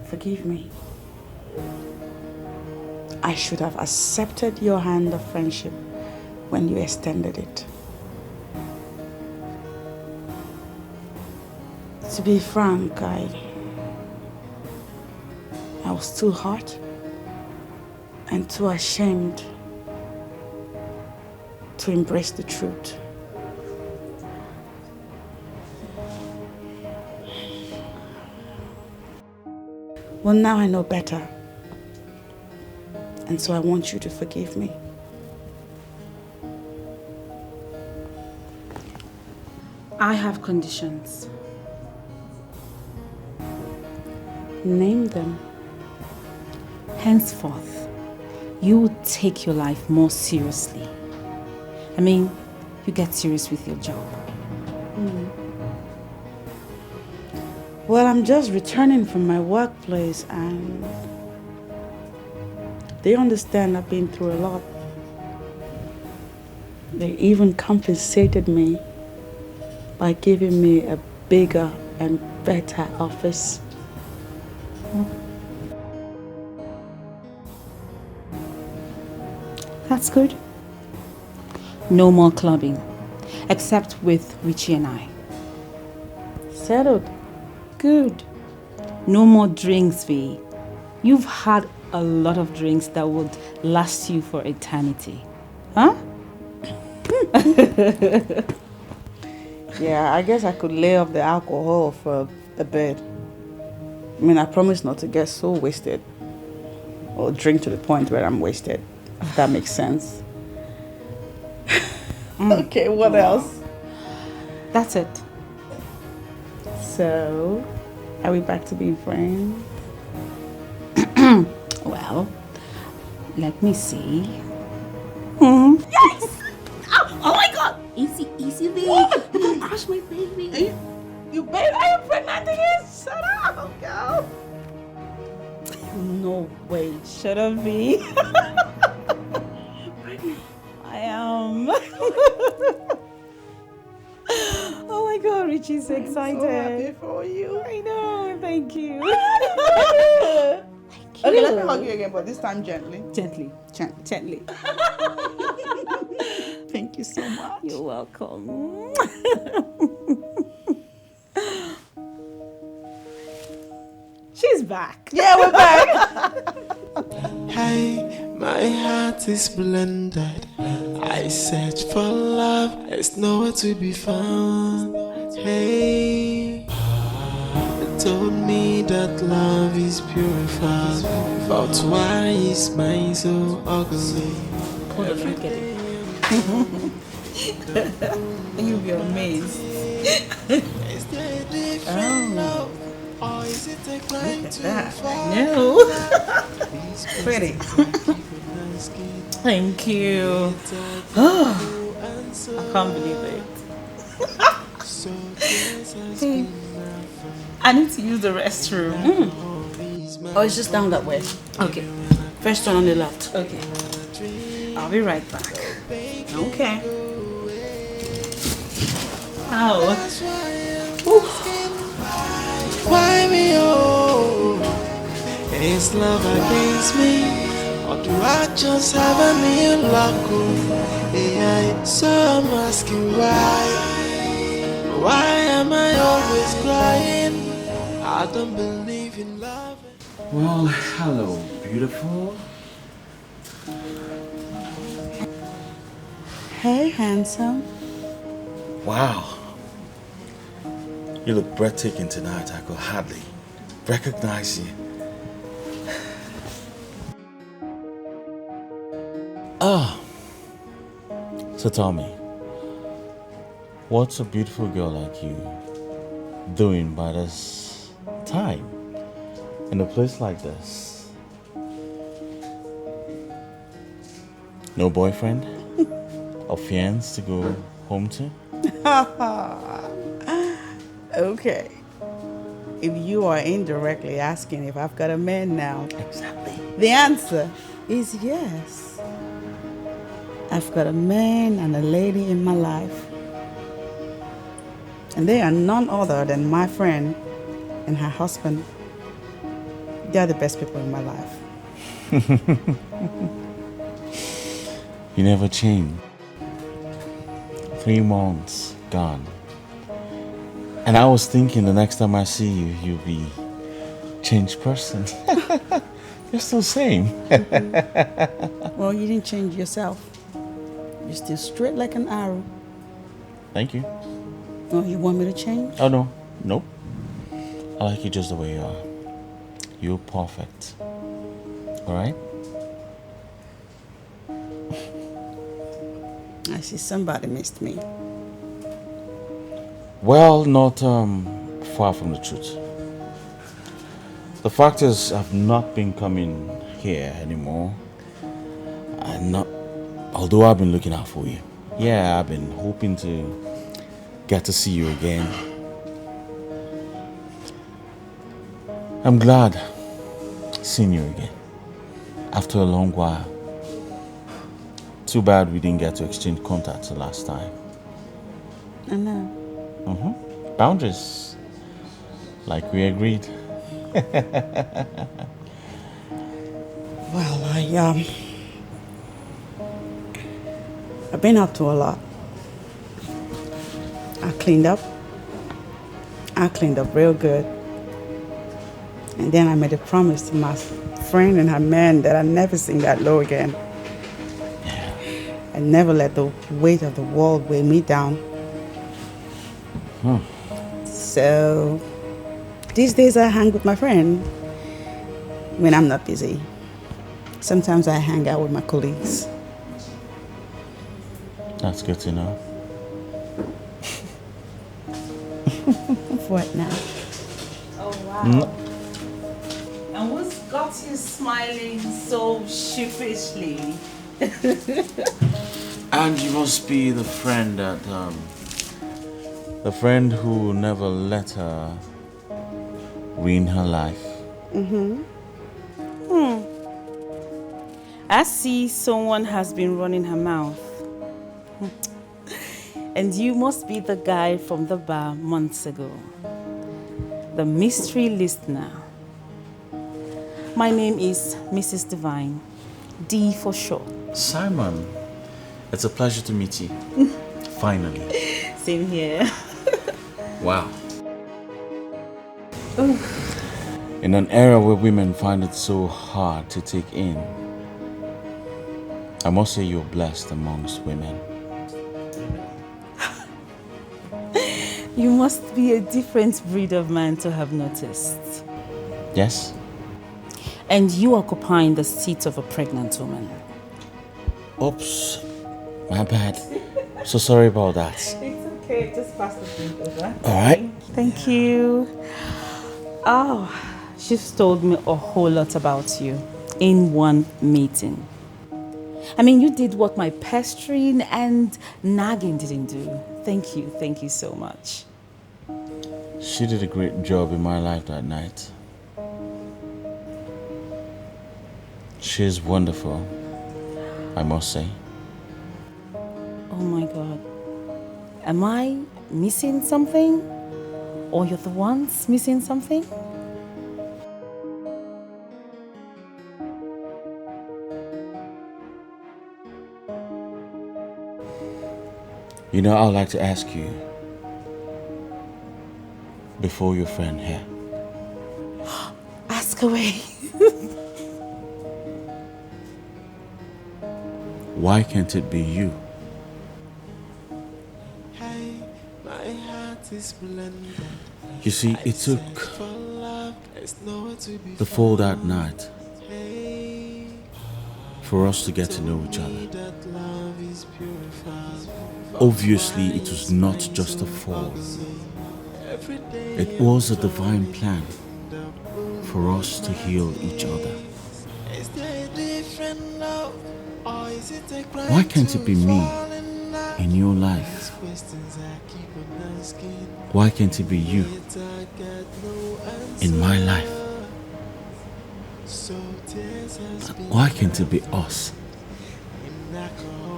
Forgive me. I should have accepted your hand of friendship when you extended it. To be frank, I was too hurt and too ashamed to embrace the truth. Well, now I know better. And so I want you to forgive me. I have conditions. Name them. Henceforth, you will take your life more seriously. I mean, you get serious with your job. Well, I'm just returning from my workplace and they understand I've been through a lot. They even compensated me by giving me a bigger and better office. That's good. No more clubbing, except with Richie and I. Settled. Good. No more drinks, V. You've had a lot of drinks that would last you for eternity. Huh? Yeah, I guess I could lay off the alcohol for a bit. I mean, I promise not to get so wasted or drink to the point where I'm wasted, if that makes sense. Okay, what else? That's it. So, are we back to being friends? Well, let me see. Yes! Oh my god! Easy, baby. You're gonna crush my baby. You babe, are you pregnant again? Shut up, girl. No way. Shut up, V. I am. Oh my god, Richie's so excited. I'm so happy for you. I know, thank you. Okay, let me hug you again, but this time gently. Gently. Gently. Thank you so much. You're welcome. She's back. Yeah, we're back. Hey, my heart is blended. I search for love, it's nowhere to be found. Hey, they told me that love is purified, but why is mine so ugly? Hold on, let me get it. You'll be amazed. Is there a different love, or is it a crime to fall? No. Pretty. Thank you. I can't believe it. Hey, I need to use the restroom. Oh, it's just down that way. Okay. First one on the left. Okay. I'll be right back. Okay. Ow. Why me oh? Is love against me, or do I just have a new luck? Yeah, so I'm asking why. Why am I always crying? I don't believe in love. Well, hello, beautiful. Hey, handsome. Wow. You look breathtaking tonight. I could hardly recognize you. So tell me, what's a beautiful girl like you doing by this time in a place like this? No boyfriend or fiance to go home to? Okay. If you are indirectly asking if I've got a man now, Exactly. the answer is yes. I've got a man and a lady in my life. And they are none other than my friend and her husband. They are the best people in my life. You never change. 3 months gone. And I was thinking the next time I see you, you'll be changed person. You're still same. Well, you didn't change yourself. You're still straight like an arrow. Thank you. Oh, you want me to change? Oh no, nope. I like you just the way you are. You're perfect. All right? I see somebody missed me. Well, not far from the truth. The fact is, I've not been coming here anymore. Although I've been looking out for you. Yeah, I've been hoping to get to see you again. I'm glad seeing you again. After a long while. Too bad we didn't get to exchange contacts the last time. I know. Boundaries. Like we agreed. Well, I've been up to a lot. I cleaned up real good. And then I made a promise to my friend and her man that I'd never sing that low again. And never let the weight of the world weigh me down. So, these days I hang with my friend when I'm not busy. Sometimes I hang out with my colleagues. That's good to know. What now? Oh, wow. And what's got you smiling so sheepishly? And you must be the friend that, the friend who never let her ruin her life. I see someone has been running her mouth. And you must be the guy from the bar months ago. The mystery listener. My name is Mrs. Divine. D for short. Simon, it's a pleasure to meet you. Finally. Same here. Wow. In an era where women find it so hard to take in, I must say you're blessed amongst women. You must be a different breed of man to have noticed. Yes? And you occupying the seat of a pregnant woman. Oops. My bad. So sorry about that. It's okay, just pass the drink over. Alright. Thank you. Oh, she's told me a whole lot about you in one meeting. I mean, you did what my pestering and nagging didn't do. Thank you so much. She did a great job in my life that night. She's wonderful, I must say. Oh my God. Am I missing something? Or you're the ones missing something? You know, I'd like to ask you, before your friend here. Ask away. Why can't it be you? You see, it took the fall that night for us to get to know each other. Obviously, it was not just a fall. It was a divine plan for us to heal each other. Why can't it be me in your life? Why can't it be you in my life? Why can't it be us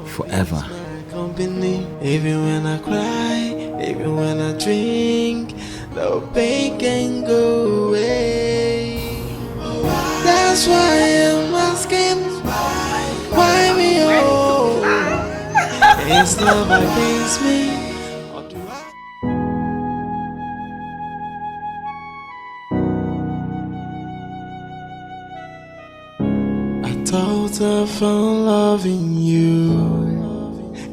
forever? Company, even when I cry, even when I drink, no pain can go away. That's why I'm asking, why me oh? It's love against me. Or do I thought I found love in you.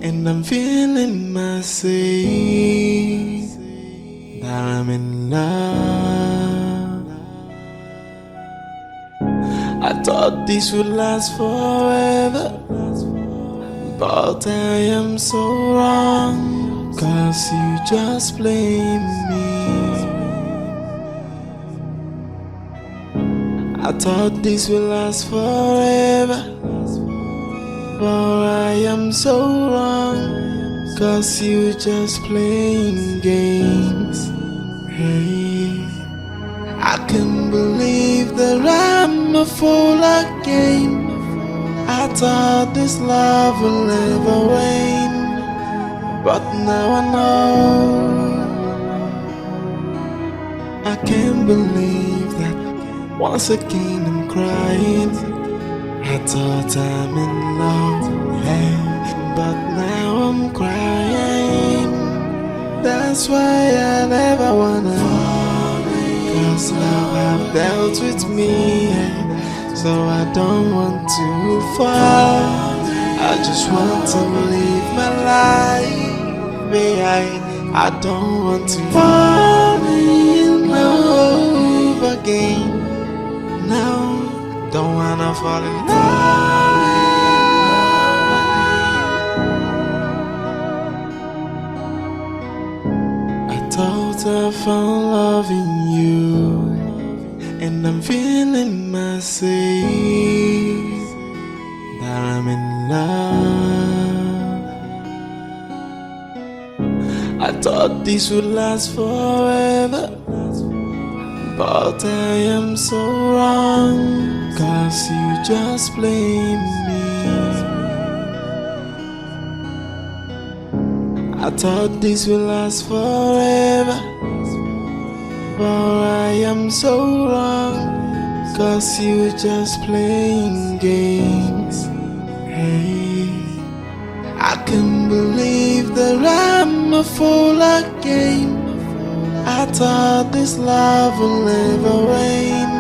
And I'm feeling myself that I'm in love. I thought this would last forever, but I am so wrong, 'cause you just blame me. thought this will last forever, but I am so wrong, 'cause you just playing games. Hey, I can't believe that I'm a fool again. I thought this love will never wane, but now I know. I can't believe that once again I'm crying. I thought I'm in love, hey, but now I'm crying. That's why I never wanna fall, 'cause love have dealt with me, hey, so I don't want to fall. I just want to live my life, I don't want to fall in love again. No, don't wanna fall in love. I thought I found love in you, and I'm feeling myself that I'm in love. I thought this would last forever, but I am so wrong, 'cause you just blame me. I thought this would last forever, but I am so wrong, 'cause you just playing games. Hey, I can't believe that I'm a fool again. I thought this love will never wane,